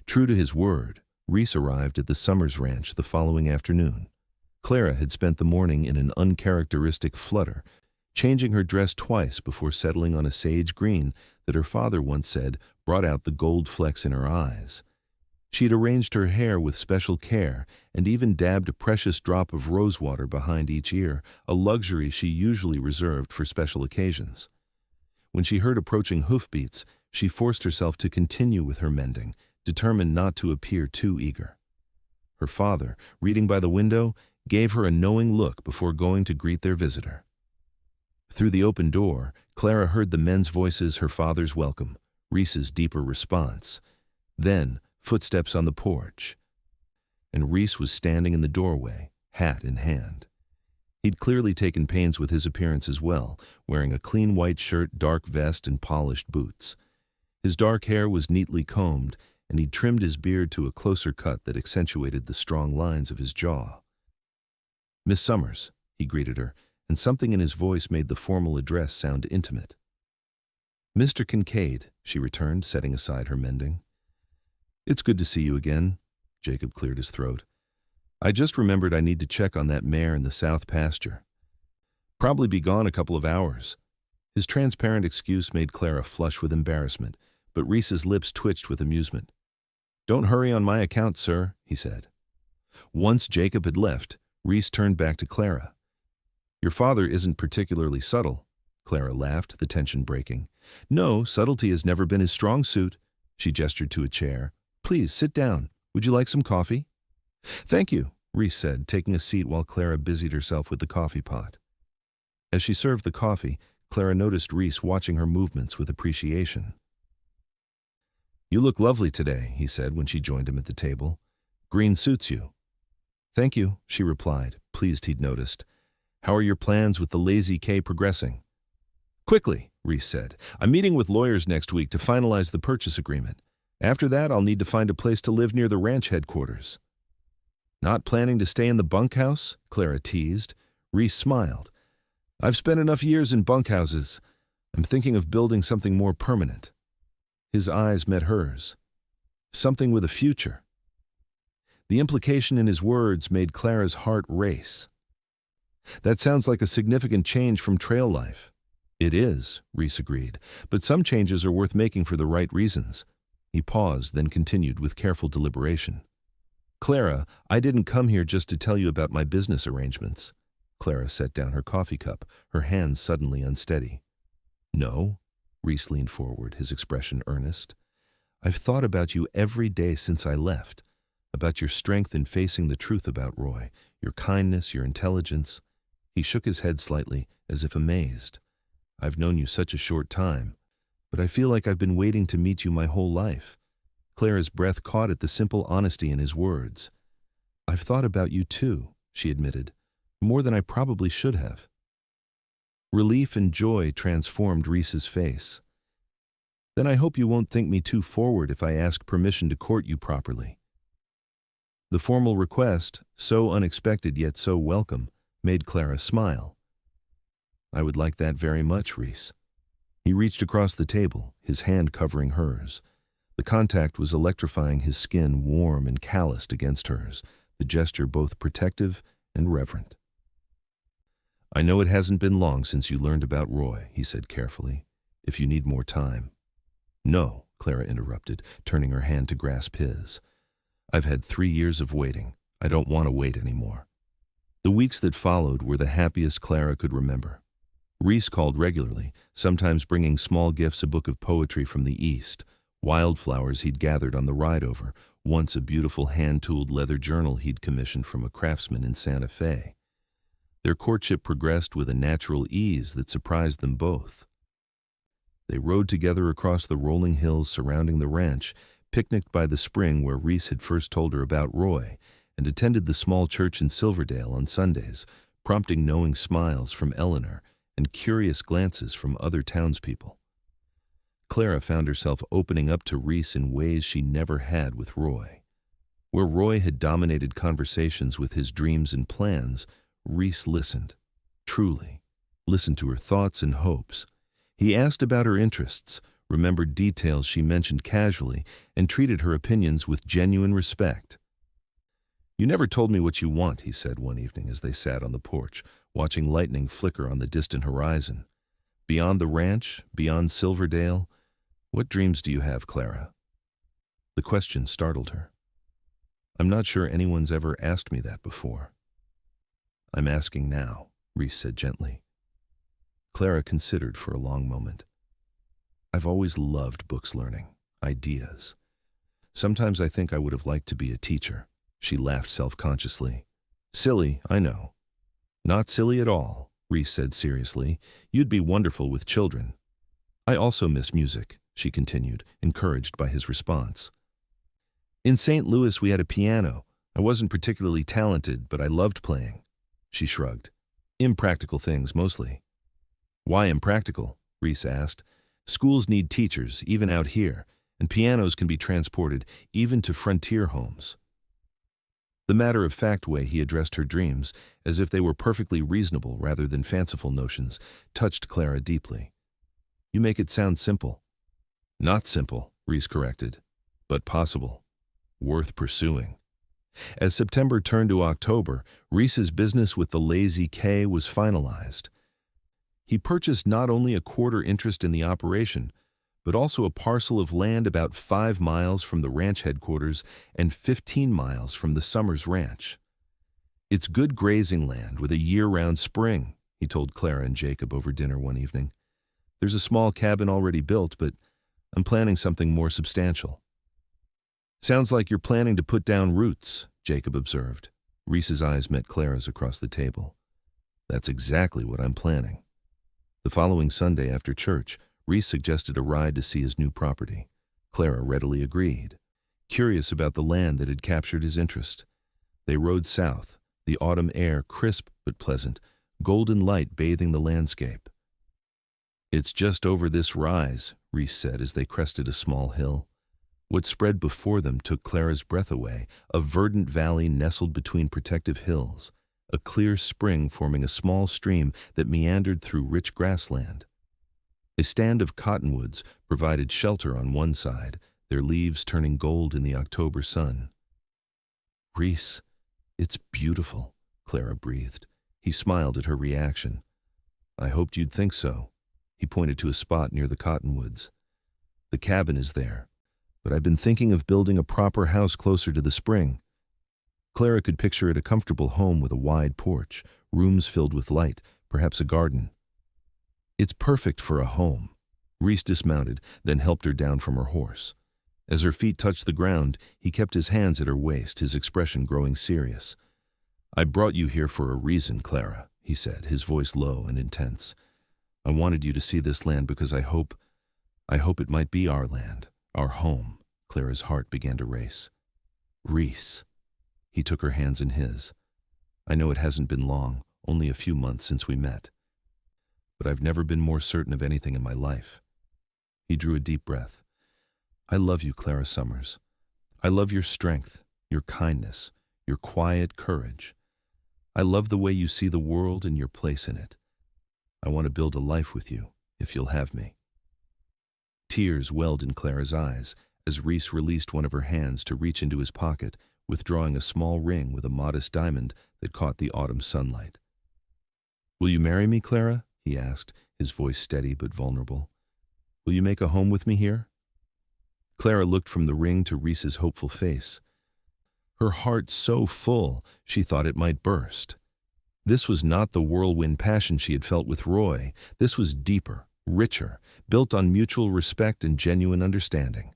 True to his word, Reece arrived at the Summers ranch the following afternoon. Clara had spent the morning in an uncharacteristic flutter, changing her dress twice before settling on a sage green that her father once said brought out the gold flecks in her eyes. She had arranged her hair with special care and even dabbed a precious drop of rosewater behind each ear, a luxury she usually reserved for special occasions. When she heard approaching hoofbeats, she forced herself to continue with her mending, determined not to appear too eager. Her father, reading by the window, gave her a knowing look before going to greet their visitor. Through the open door, Clara heard the men's voices, her father's welcome, Reece's deeper response. Then, footsteps on the porch. And Reece was standing in the doorway, hat in hand. He'd clearly taken pains with his appearance as well, wearing a clean white shirt, dark vest, and polished boots. His dark hair was neatly combed, and he'd trimmed his beard to a closer cut that accentuated the strong lines of his jaw. "Miss Summers," he greeted her, and something in his voice made the formal address sound intimate. "Mr. Kincaid," she returned, setting aside her mending. "It's good to see you again." Jacob cleared his throat. "I just remembered I need to check on that mare in the south pasture. Probably be gone a couple of hours." His transparent excuse made Clara flush with embarrassment, but Reece's lips twitched with amusement. "Don't hurry on my account, sir," he said. Once Jacob had left, Reece turned back to Clara. "Your father isn't particularly subtle," Clara laughed, the tension breaking. "No, subtlety has never been his strong suit." She gestured to a chair. "Please, sit down. Would you like some coffee?" "Thank you," Reece said, taking a seat while Clara busied herself with the coffee pot. As she served the coffee, Clara noticed Reece watching her movements with appreciation. "You look lovely today," he said when she joined him at the table. "Green suits you." "Thank you," she replied, pleased he'd noticed. "How are your plans with the Lazy K progressing?" "Quickly," Reece said. "I'm meeting with lawyers next week to finalize the purchase agreement. After that, I'll need to find a place to live near the ranch headquarters." "Not planning to stay in the bunkhouse?" Clara teased. Reece smiled. "I've spent enough years in bunkhouses. I'm thinking of building something more permanent." His eyes met hers. Something with a future. The implication in his words made Clara's heart race. "That sounds like a significant change from trail life." "It is," Reece agreed, "but some changes are worth making for the right reasons." He paused, then continued with careful deliberation. "Clara, I didn't come here just to tell you about my business arrangements." Clara set down her coffee cup, her hands suddenly unsteady. "No?" Reece leaned forward, his expression earnest. "I've thought about you every day since I left, about your strength in facing the truth about Roy, your kindness, your intelligence." He shook his head slightly, as if amazed. "I've known you such a short time, but I feel like I've been waiting to meet you my whole life." Clara's breath caught at the simple honesty in his words. "I've thought about you too," she admitted, "more than I probably should have." Relief and joy transformed Reece's face. "Then I hope you won't think me too forward if I ask permission to court you properly." The formal request, so unexpected yet so welcome, made Clara smile. "I would like that very much, Reece." He reached across the table, his hand covering hers. The contact was electrifying, his skin warm and calloused against hers, the gesture both protective and reverent. "I know it hasn't been long since you learned about Roy," he said carefully. "If you need more time." "No," Clara interrupted, turning her hand to grasp his. "I've had 3 years of waiting. I don't want to wait anymore." The weeks that followed were the happiest Clara could remember. Reece called regularly, sometimes bringing small gifts, a book of poetry from the East, Wildflowers he'd gathered on the ride over, once a beautiful hand-tooled leather journal he'd commissioned from a craftsman in Santa Fe. Their courtship progressed with a natural ease that surprised them both. They rode together across the rolling hills surrounding the ranch, picnicked by the spring where Reece had first told her about Roy, and attended the small church in Silverdale on Sundays, prompting knowing smiles from Eleanor and curious glances from other townspeople. Clara found herself opening up to Reece in ways she never had with Roy. Where Roy had dominated conversations with his dreams and plans, Reece listened, truly, listened to her thoughts and hopes. He asked about her interests, remembered details she mentioned casually, and treated her opinions with genuine respect. "You never told me what you want," he said one evening as they sat on the porch, watching lightning flicker on the distant horizon. "Beyond the ranch, beyond Silverdale, what dreams do you have, Clara?" The question startled her. "I'm not sure anyone's ever asked me that before." "I'm asking now," Reece said gently. Clara considered for a long moment. "I've always loved books learning, ideas. Sometimes I think I would have liked to be a teacher." She laughed self-consciously. "Silly, I know." "Not silly at all," Reece said seriously. "You'd be wonderful with children." "I also miss music," she continued, encouraged by his response. "In St. Louis we had a piano. I wasn't particularly talented, but I loved playing." She shrugged. "Impractical things, mostly." "Why impractical?" Reece asked. "Schools need teachers, even out here, and pianos can be transported even to frontier homes." The matter-of-fact way he addressed her dreams, as if they were perfectly reasonable rather than fanciful notions, touched Clara deeply. "You make it sound simple." "Not simple," Reece corrected, "but possible. Worth pursuing." As September turned to October, Reece's business with the Lazy K was finalized. He purchased not only a quarter interest in the operation, but also a parcel of land about 5 miles from the ranch headquarters and 15 miles from the Summers Ranch. "It's good grazing land with a year-round spring," he told Clara and Jacob over dinner one evening. "There's a small cabin already built, but I'm planning something more substantial." "Sounds like you're planning to put down roots," Jacob observed. Reece's eyes met Clara's across the table. "That's exactly what I'm planning." The following Sunday after church, Reece suggested a ride to see his new property. Clara readily agreed, curious about the land that had captured his interest. They rode south, the autumn air crisp but pleasant, golden light bathing the landscape. "It's just over this rise," Reece said as they crested a small hill. What spread before them took Clara's breath away, a verdant valley nestled between protective hills, a clear spring forming a small stream that meandered through rich grassland. A stand of cottonwoods provided shelter on one side, their leaves turning gold in the October sun. "Reece, it's beautiful," Clara breathed. He smiled at her reaction. "I hoped you'd think so." He pointed to a spot near the cottonwoods. "The cabin is there, but I've been thinking of building a proper house closer to the spring." Clara could picture it a comfortable home with a wide porch, rooms filled with light, perhaps a garden. "It's perfect for a home." Reece dismounted, then helped her down from her horse. As her feet touched the ground, he kept his hands at her waist, his expression growing serious. "I brought you here for a reason, Clara," he said, his voice low and intense. "I wanted you to see this land because I hope it might be our land, our home." Clara's heart began to race. "Reece." He took her hands in his. "I know it hasn't been long, only a few months since we met. But I've never been more certain of anything in my life." He drew a deep breath. "I love you, Clara Summers. I love your strength, your kindness, your quiet courage. I love the way you see the world and your place in it. I want to build a life with you, if you'll have me." Tears welled in Clara's eyes as Reece released one of her hands to reach into his pocket, withdrawing a small ring with a modest diamond that caught the autumn sunlight. "Will you marry me, Clara?" he asked, his voice steady but vulnerable. "Will you make a home with me here?" Clara looked from the ring to Reece's hopeful face. Her heart so full she thought it might burst. This was not the whirlwind passion she had felt with Roy. This was deeper, richer, built on mutual respect and genuine understanding.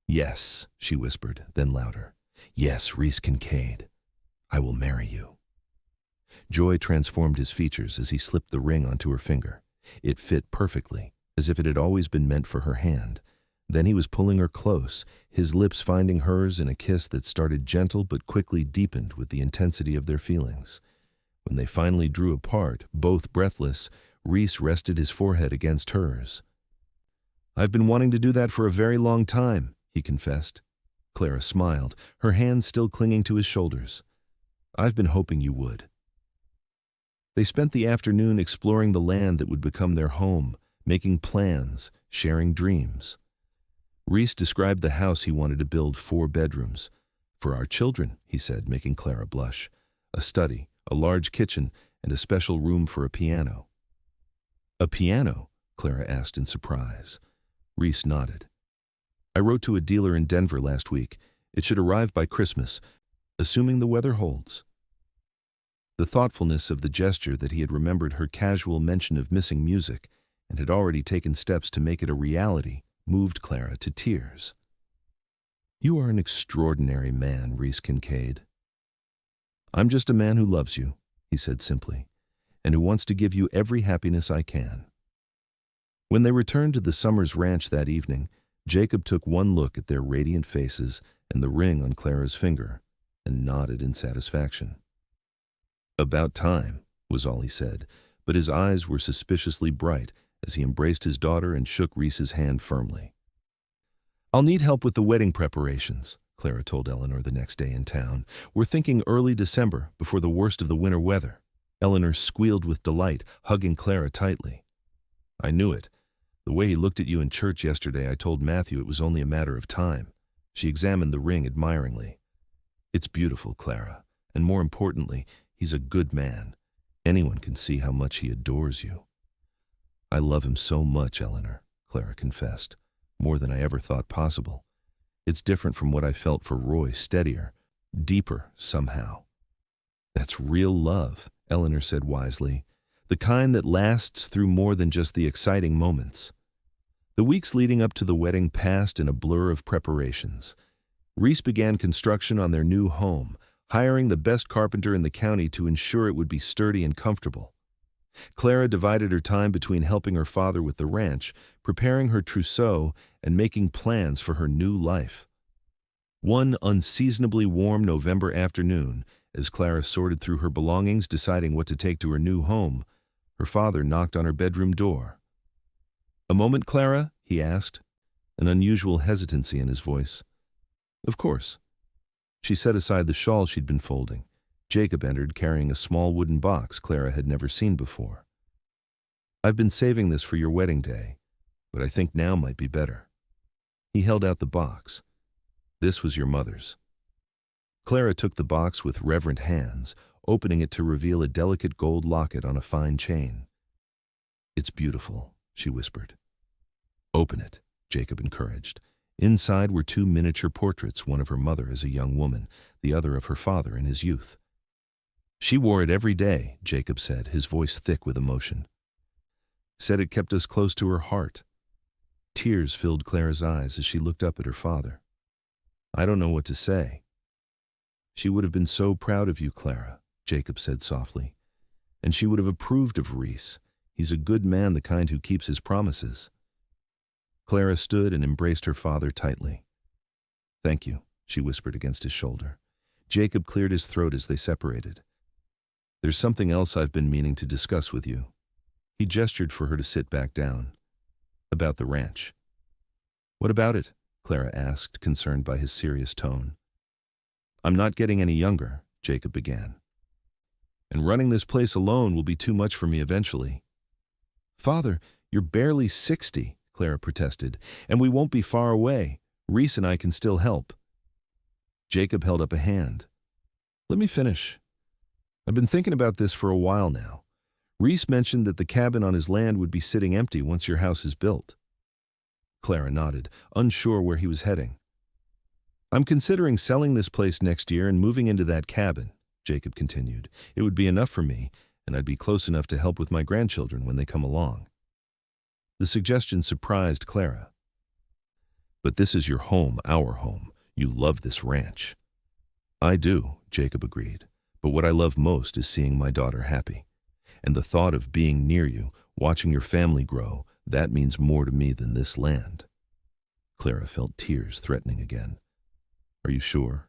Yes, she whispered, then louder. Yes, Reece Kincaid. I will marry you. Joy transformed his features as he slipped the ring onto her finger. It fit perfectly, as if it had always been meant for her hand. Then he was pulling her close, his lips finding hers in a kiss that started gentle but quickly deepened with the intensity of their feelings. When they finally drew apart, both breathless, Reece rested his forehead against hers. I've been wanting to do that for a very long time, he confessed. Clara smiled, her hands still clinging to his shoulders. I've been hoping you would. They spent the afternoon exploring the land that would become their home, making plans, sharing dreams. Reece described the house he wanted to build 4 bedrooms. For our children, he said, making Clara blush. A study, a large kitchen, and a special room for a piano. A piano? Clara asked in surprise. Reece nodded. I wrote to a dealer in Denver last week. It should arrive by Christmas, assuming the weather holds. The thoughtfulness of the gesture that he had remembered her casual mention of missing music and had already taken steps to make it a reality moved Clara to tears. You are an extraordinary man, Reece Kincaid. I'm just a man who loves you, he said simply, and who wants to give you every happiness I can. When they returned to the Summers ranch that evening, Jacob took one look at their radiant faces and the ring on Clara's finger and nodded in satisfaction. About time, was all he said, but his eyes were suspiciously bright as he embraced his daughter and shook Reece's hand firmly. I'll need help with the wedding preparations, Clara told Eleanor the next day in town. We're thinking early December, before the worst of the winter weather. Eleanor squealed with delight, hugging Clara tightly. I knew it. The way he looked at you in church yesterday, I told Matthew it was only a matter of time. She examined the ring admiringly. It's beautiful, Clara, and more importantly, he's a good man. Anyone can see how much he adores you. I love him so much, Eleanor, Clara confessed, more than I ever thought possible. It's different from what I felt for Roy, steadier, deeper somehow. That's real love, Eleanor said wisely, the kind that lasts through more than just the exciting moments. The weeks leading up to the wedding passed in a blur of preparations. Reece began construction on their new home, hiring the best carpenter in the county to ensure it would be sturdy and comfortable. Clara divided her time between helping her father with the ranch, preparing her trousseau, and making plans for her new life. One unseasonably warm November afternoon, as Clara sorted through her belongings deciding what to take to her new home, her father knocked on her bedroom door. A moment, Clara? He asked, an unusual hesitancy in his voice. Of course. She set aside the shawl she'd been folding. Jacob entered carrying a small wooden box Clara had never seen before. I've been saving this for your wedding day, but I think now might be better. He held out the box. This was your mother's. Clara took the box with reverent hands, opening it to reveal a delicate gold locket on a fine chain. It's beautiful, she whispered. Open it, Jacob encouraged. Inside were 2 miniature portraits, one of her mother as a young woman, the other of her father in his youth. She wore it every day, Jacob said, his voice thick with emotion. Said it kept us close to her heart. Tears filled Clara's eyes as she looked up at her father. I don't know what to say. She would have been so proud of you, Clara, Jacob said softly. And she would have approved of Reece. He's a good man, the kind who keeps his promises. Clara stood and embraced her father tightly. Thank you, she whispered against his shoulder. Jacob cleared his throat as they separated. There's something else I've been meaning to discuss with you. He gestured for her to sit back down. About the ranch. What about it? Clara asked, concerned by his serious tone. I'm not getting any younger, Jacob began. And running this place alone will be too much for me eventually. Father, you're barely 60, Clara protested, and we won't be far away. Reece and I can still help. Jacob held up a hand. Let me finish. I've been thinking about this for a while now. Reece mentioned that the cabin on his land would be sitting empty once your house is built. Clara nodded, unsure where he was heading. I'm considering selling this place next year and moving into that cabin, Jacob continued. It would be enough for me, and I'd be close enough to help with my grandchildren when they come along. The suggestion surprised Clara. But this is your home, our home. You love this ranch. I do, Jacob agreed. But what I love most is seeing my daughter happy. And the thought of being near you, watching your family grow, that means more to me than this land. Clara felt tears threatening again. Are you sure?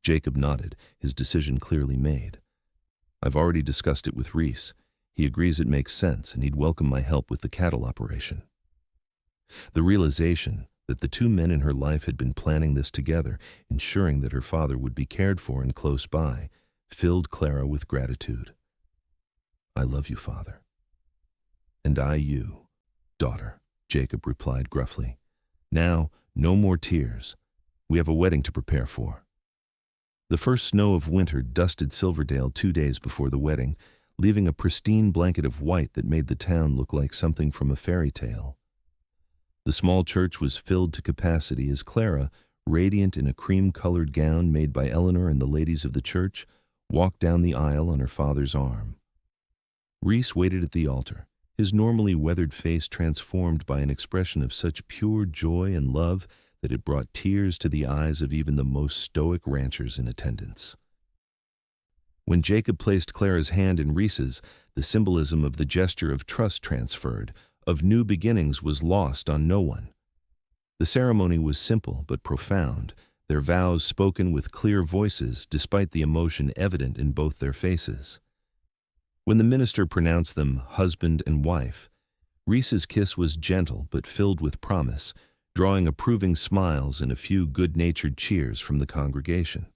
Jacob nodded, his decision clearly made. I've already discussed it with Reece. He agrees it makes sense and he'd welcome my help with the cattle operation. The realization that the two men in her life had been planning this together, ensuring that her father would be cared for and close by, filled Clara with gratitude. I love you, Father. And I you, daughter, Jacob replied gruffly. Now, no more tears. We have a wedding to prepare for. The first snow of winter dusted Silverdale 2 days before the wedding, leaving a pristine blanket of white that made the town look like something from a fairy tale. The small church was filled to capacity as Clara, radiant in a cream-colored gown made by Eleanor and the ladies of the church, walked down the aisle on her father's arm. Reece waited at the altar, his normally weathered face transformed by an expression of such pure joy and love that it brought tears to the eyes of even the most stoic ranchers in attendance. When Jacob placed Clara's hand in Reece's, the symbolism of the gesture of trust transferred, of new beginnings was lost on no one. The ceremony was simple but profound, their vows spoken with clear voices despite the emotion evident in both their faces. When the minister pronounced them husband and wife, Reece's kiss was gentle but filled with promise, drawing approving smiles and a few good-natured cheers from the congregation.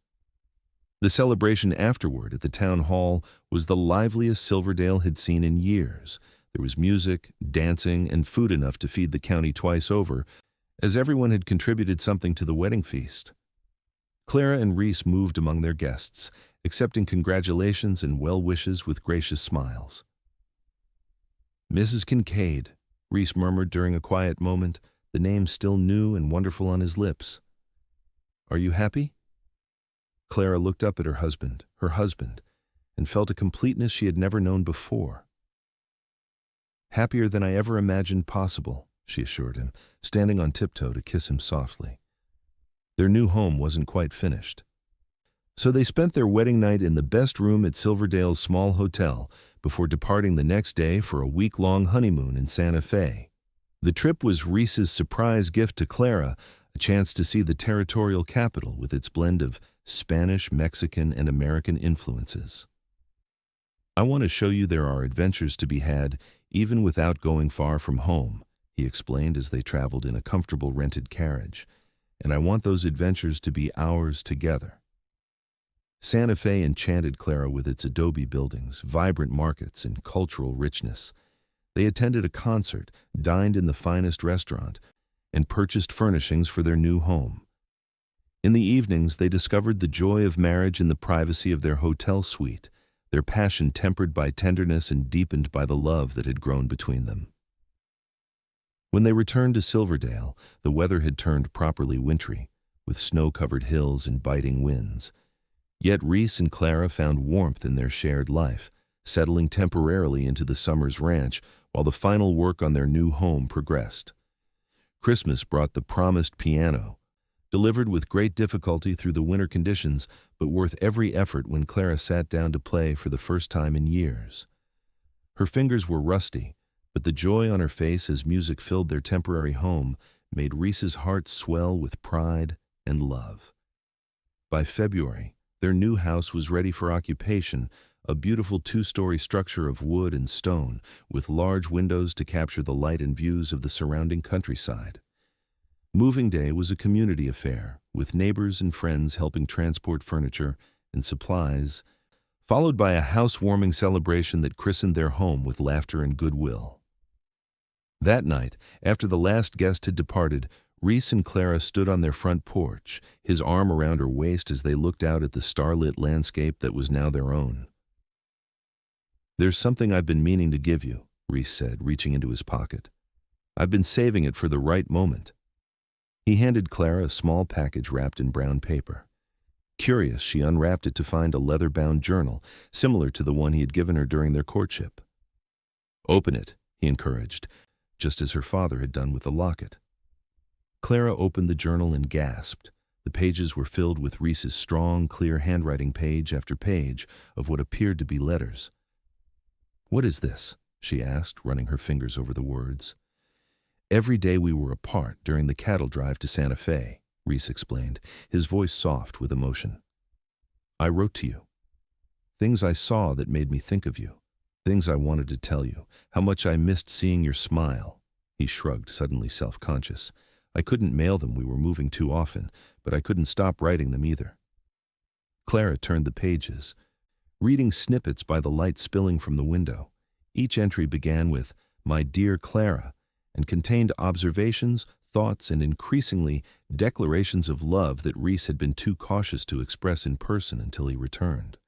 The celebration afterward at the town hall was the liveliest Silverdale had seen in years. There was music, dancing, and food enough to feed the county twice over, as everyone had contributed something to the wedding feast. Clara and Reece moved among their guests, accepting congratulations and well wishes with gracious smiles. Mrs. Kincaid, Reece murmured during a quiet moment, the name still new and wonderful on his lips. Are you happy? Clara looked up at her husband, and felt a completeness she had never known before. Happier than I ever imagined possible, she assured him, standing on tiptoe to kiss him softly. Their new home wasn't quite finished. So they spent their wedding night in the best room at Silverdale's small hotel before departing the next day for a week-long honeymoon in Santa Fe. The trip was Reece's surprise gift to Clara, a chance to see the territorial capital with its blend of Spanish, Mexican, and American influences. I want to show you there are adventures to be had even without going far from home, he explained as they traveled in a comfortable rented carriage, and I want those adventures to be ours together. Santa Fe enchanted Clara with its adobe buildings, vibrant markets, and cultural richness. They attended a concert, dined in the finest restaurant, and purchased furnishings for their new home. In the evenings, they discovered the joy of marriage in the privacy of their hotel suite, their passion tempered by tenderness and deepened by the love that had grown between them. When they returned to Silverdale, the weather had turned properly wintry, with snow-covered hills and biting winds. Yet Reece and Clara found warmth in their shared life, settling temporarily into the Summers ranch while the final work on their new home progressed. Christmas brought the promised piano, delivered with great difficulty through the winter conditions, but worth every effort when Clara sat down to play for the first time in years. Her fingers were rusty, but the joy on her face as music filled their temporary home made Reece's heart swell with pride and love. By February, their new house was ready for occupation, a beautiful 2-story structure of wood and stone, with large windows to capture the light and views of the surrounding countryside. Moving day was a community affair, with neighbors and friends helping transport furniture and supplies, followed by a housewarming celebration that christened their home with laughter and goodwill. That night, after the last guest had departed, Reece and Clara stood on their front porch, his arm around her waist as they looked out at the starlit landscape that was now their own. There's something I've been meaning to give you, Reece said, reaching into his pocket. I've been saving it for the right moment. He handed Clara a small package wrapped in brown paper. Curious, she unwrapped it to find a leather-bound journal, similar to the one he had given her during their courtship. Open it, he encouraged, just as her father had done with the locket. Clara opened the journal and gasped. The pages were filled with Reece's strong, clear handwriting, page after page of what appeared to be letters. "What is this?" she asked, running her fingers over the words. "Every day we were apart during the cattle drive to Santa Fe," Reece explained, his voice soft with emotion. "I wrote to you. Things I saw that made me think of you. Things I wanted to tell you. How much I missed seeing your smile." He shrugged, suddenly self-conscious. "I couldn't mail them, we were moving too often, but I couldn't stop writing them either." Clara turned the pages, reading snippets by the light spilling from the window. Each entry began with, "My dear Clara," and contained observations, thoughts, and increasingly declarations of love that Reece had been too cautious to express in person until he returned.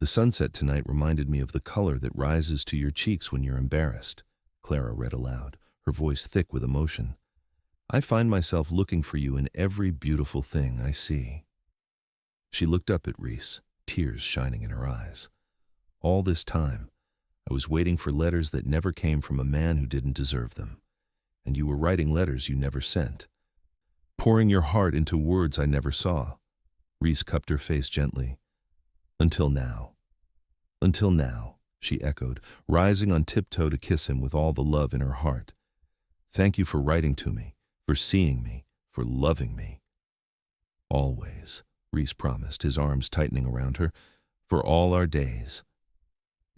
"The sunset tonight reminded me of the color that rises to your cheeks when you're embarrassed," Clara read aloud, her voice thick with emotion. "I find myself looking for you in every beautiful thing I see." She looked up at Reece, tears shining in her eyes. "All this time, I was waiting for letters that never came from a man who didn't deserve them. And you were writing letters you never sent, pouring your heart into words I never saw." Reece cupped her face gently. "Until now." "Until now," she echoed, rising on tiptoe to kiss him with all the love in her heart. "Thank you for writing to me, for seeing me, for loving me." "Always," Reece promised, his arms tightening around her, "for all our days."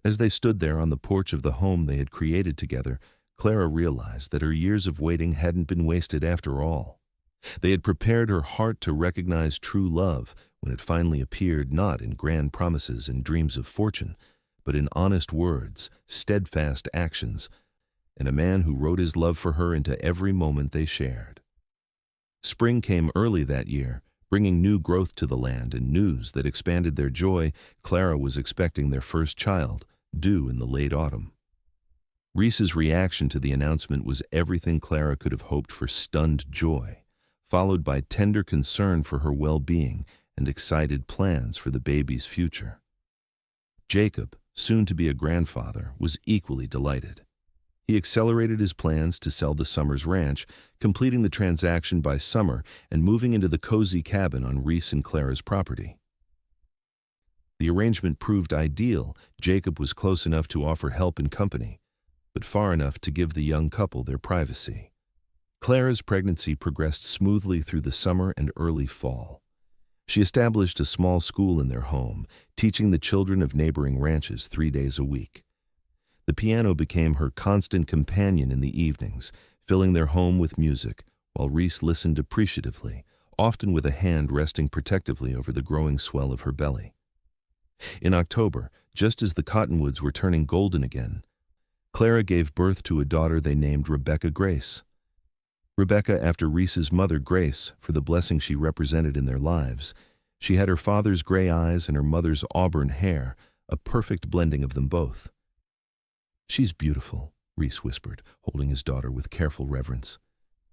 As they stood there on the porch of the home they had created together, Clara realized that her years of waiting hadn't been wasted after all. They had prepared her heart to recognize true love when it finally appeared, not in grand promises and dreams of fortune, but in honest words, steadfast actions, and a man who wrote his love for her into every moment they shared. Spring came early that year, bringing new growth to the land and news that expanded their joy. Clara was expecting their first child, due in the late autumn. Reece's reaction to the announcement was everything Clara could have hoped for: stunned joy, followed by tender concern for her well-being and excited plans for the baby's future. Jacob, soon to be a grandfather, was equally delighted. He accelerated his plans to sell the Summers ranch, completing the transaction by summer and moving into the cozy cabin on Reece and Clara's property. The arrangement proved ideal. Jacob was close enough to offer help and company, but far enough to give the young couple their privacy. Clara's pregnancy progressed smoothly through the summer and early fall. She established a small school in their home, teaching the children of neighboring ranches 3 days a week. The piano became her constant companion in the evenings, filling their home with music, while Reece listened appreciatively, often with a hand resting protectively over the growing swell of her belly. In October, just as the cottonwoods were turning golden again, Clara gave birth to a daughter they named Rebecca Grace. Rebecca after Reece's mother Grace, for the blessing she represented in their lives. She had her father's gray eyes and her mother's auburn hair, a perfect blending of them both. "She's beautiful," Reece whispered, holding his daughter with careful reverence,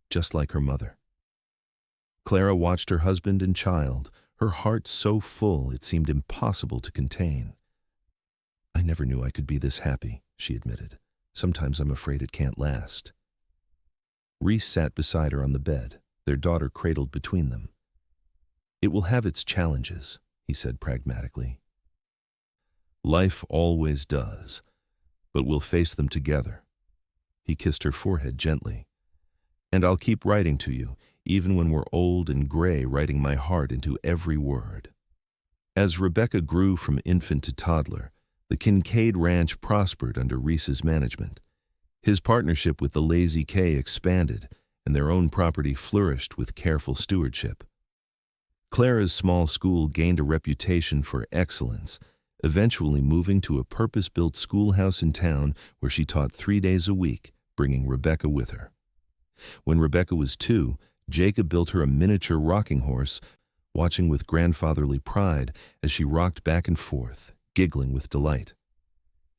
"just like her mother." Clara watched her husband and child, her heart so full it seemed impossible to contain. "I never knew I could be this happy," she admitted. "Sometimes I'm afraid it can't last." Reece sat beside her on the bed, their daughter cradled between them. "It will have its challenges," he said pragmatically. "Life always does, but we'll face them together." He kissed her forehead gently. "And I'll keep writing to you, even when we're old and gray, writing my heart into every word." As Rebecca grew from infant to toddler, the Kincaid Ranch prospered under Reece's management. His partnership with the Lazy K expanded, and their own property flourished with careful stewardship. Clara's small school gained a reputation for excellence, eventually moving to a purpose-built schoolhouse in town where she taught 3 days a week, bringing Rebecca with her. When Rebecca was 2, Jacob built her a miniature rocking horse, watching with grandfatherly pride as she rocked back and forth, giggling with delight.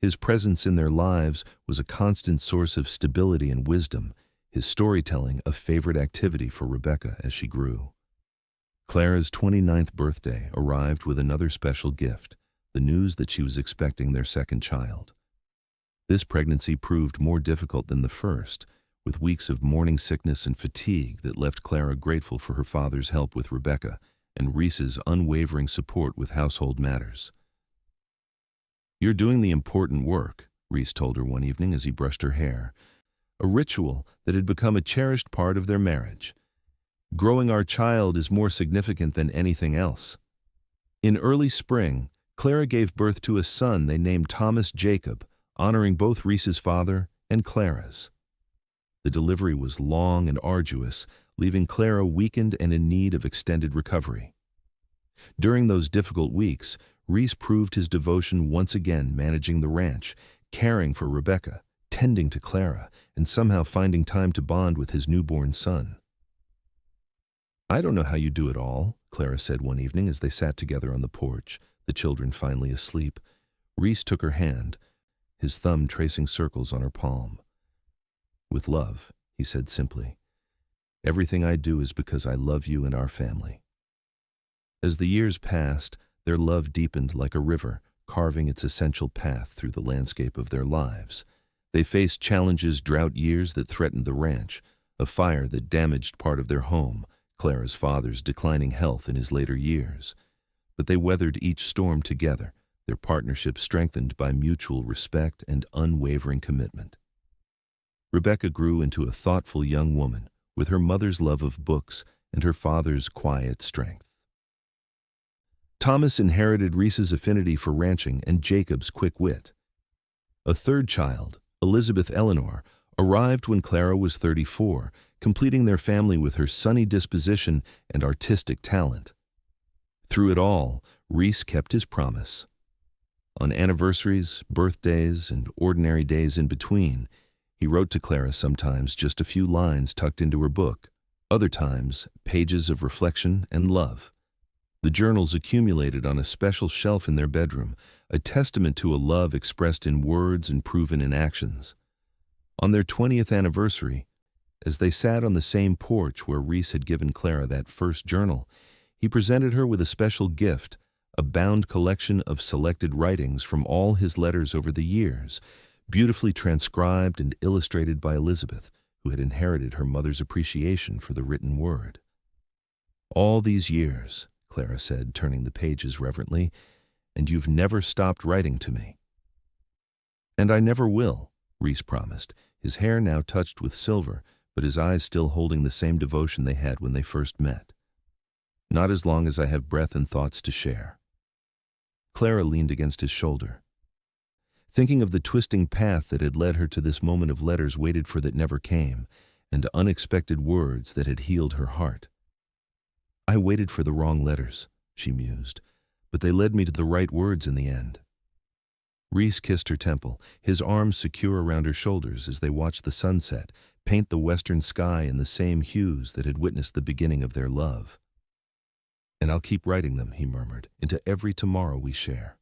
His presence in their lives was a constant source of stability and wisdom, his storytelling a favorite activity for Rebecca as she grew. Clara's 29th birthday arrived with another special gift, the news that she was expecting their second child. This pregnancy proved more difficult than the first, with weeks of morning sickness and fatigue that left Clara grateful for her father's help with Rebecca and Reece's unwavering support with household matters. "You're doing the important work," Reece told her one evening as he brushed her hair, a ritual that had become a cherished part of their marriage. "Growing our child is more significant than anything else." In early spring, Clara gave birth to a son they named Thomas Jacob, honoring both Reece's father and Clara's. The delivery was long and arduous, leaving Clara weakened and in need of extended recovery. During those difficult weeks, Reece proved his devotion once again, managing the ranch, caring for Rebecca, tending to Clara, and somehow finding time to bond with his newborn son. "I don't know how you do it all," Clara said one evening as they sat together on the porch, the children finally asleep. Reece took her hand, his thumb tracing circles on her palm. "With love," he said simply. "Everything I do is because I love you and our family." As the years passed, their love deepened like a river, carving its essential path through the landscape of their lives. They faced challenges, drought years that threatened the ranch, a fire that damaged part of their home, Clara's father's declining health in his later years. But they weathered each storm together, their partnership strengthened by mutual respect and unwavering commitment. Rebecca grew into a thoughtful young woman, with her mother's love of books and her father's quiet strength. Thomas inherited Reece's affinity for ranching and Jacob's quick wit. A third child, Elizabeth Eleanor, arrived when Clara was 34, completing their family with her sunny disposition and artistic talent. Through it all, Reece kept his promise. On anniversaries, birthdays, and ordinary days in between, he wrote to Clara, sometimes just a few lines tucked into her book, other times pages of reflection and love. The journals accumulated on a special shelf in their bedroom, a testament to a love expressed in words and proven in actions. On their 20th anniversary, as they sat on the same porch where Reece had given Clara that first journal, he presented her with a special gift, a bound collection of selected writings from all his letters over the years, beautifully transcribed and illustrated by Elizabeth, who had inherited her mother's appreciation for the written word. "All these years," Clara said, turning the pages reverently, "and you've never stopped writing to me." "And I never will," Reece promised, his hair now touched with silver, but his eyes still holding the same devotion they had when they first met. "Not as long as I have breath and thoughts to share." Clara leaned against his shoulder. Thinking of the twisting path that had led her to this moment of letters waited for that never came, and unexpected words that had healed her heart. "I waited for the wrong letters," she mused, "but they led me to the right words in the end." Reece kissed her temple, his arms secure around her shoulders as they watched the sunset paint the western sky in the same hues that had witnessed the beginning of their love. "And I'll keep writing them," he murmured, "into every tomorrow we share."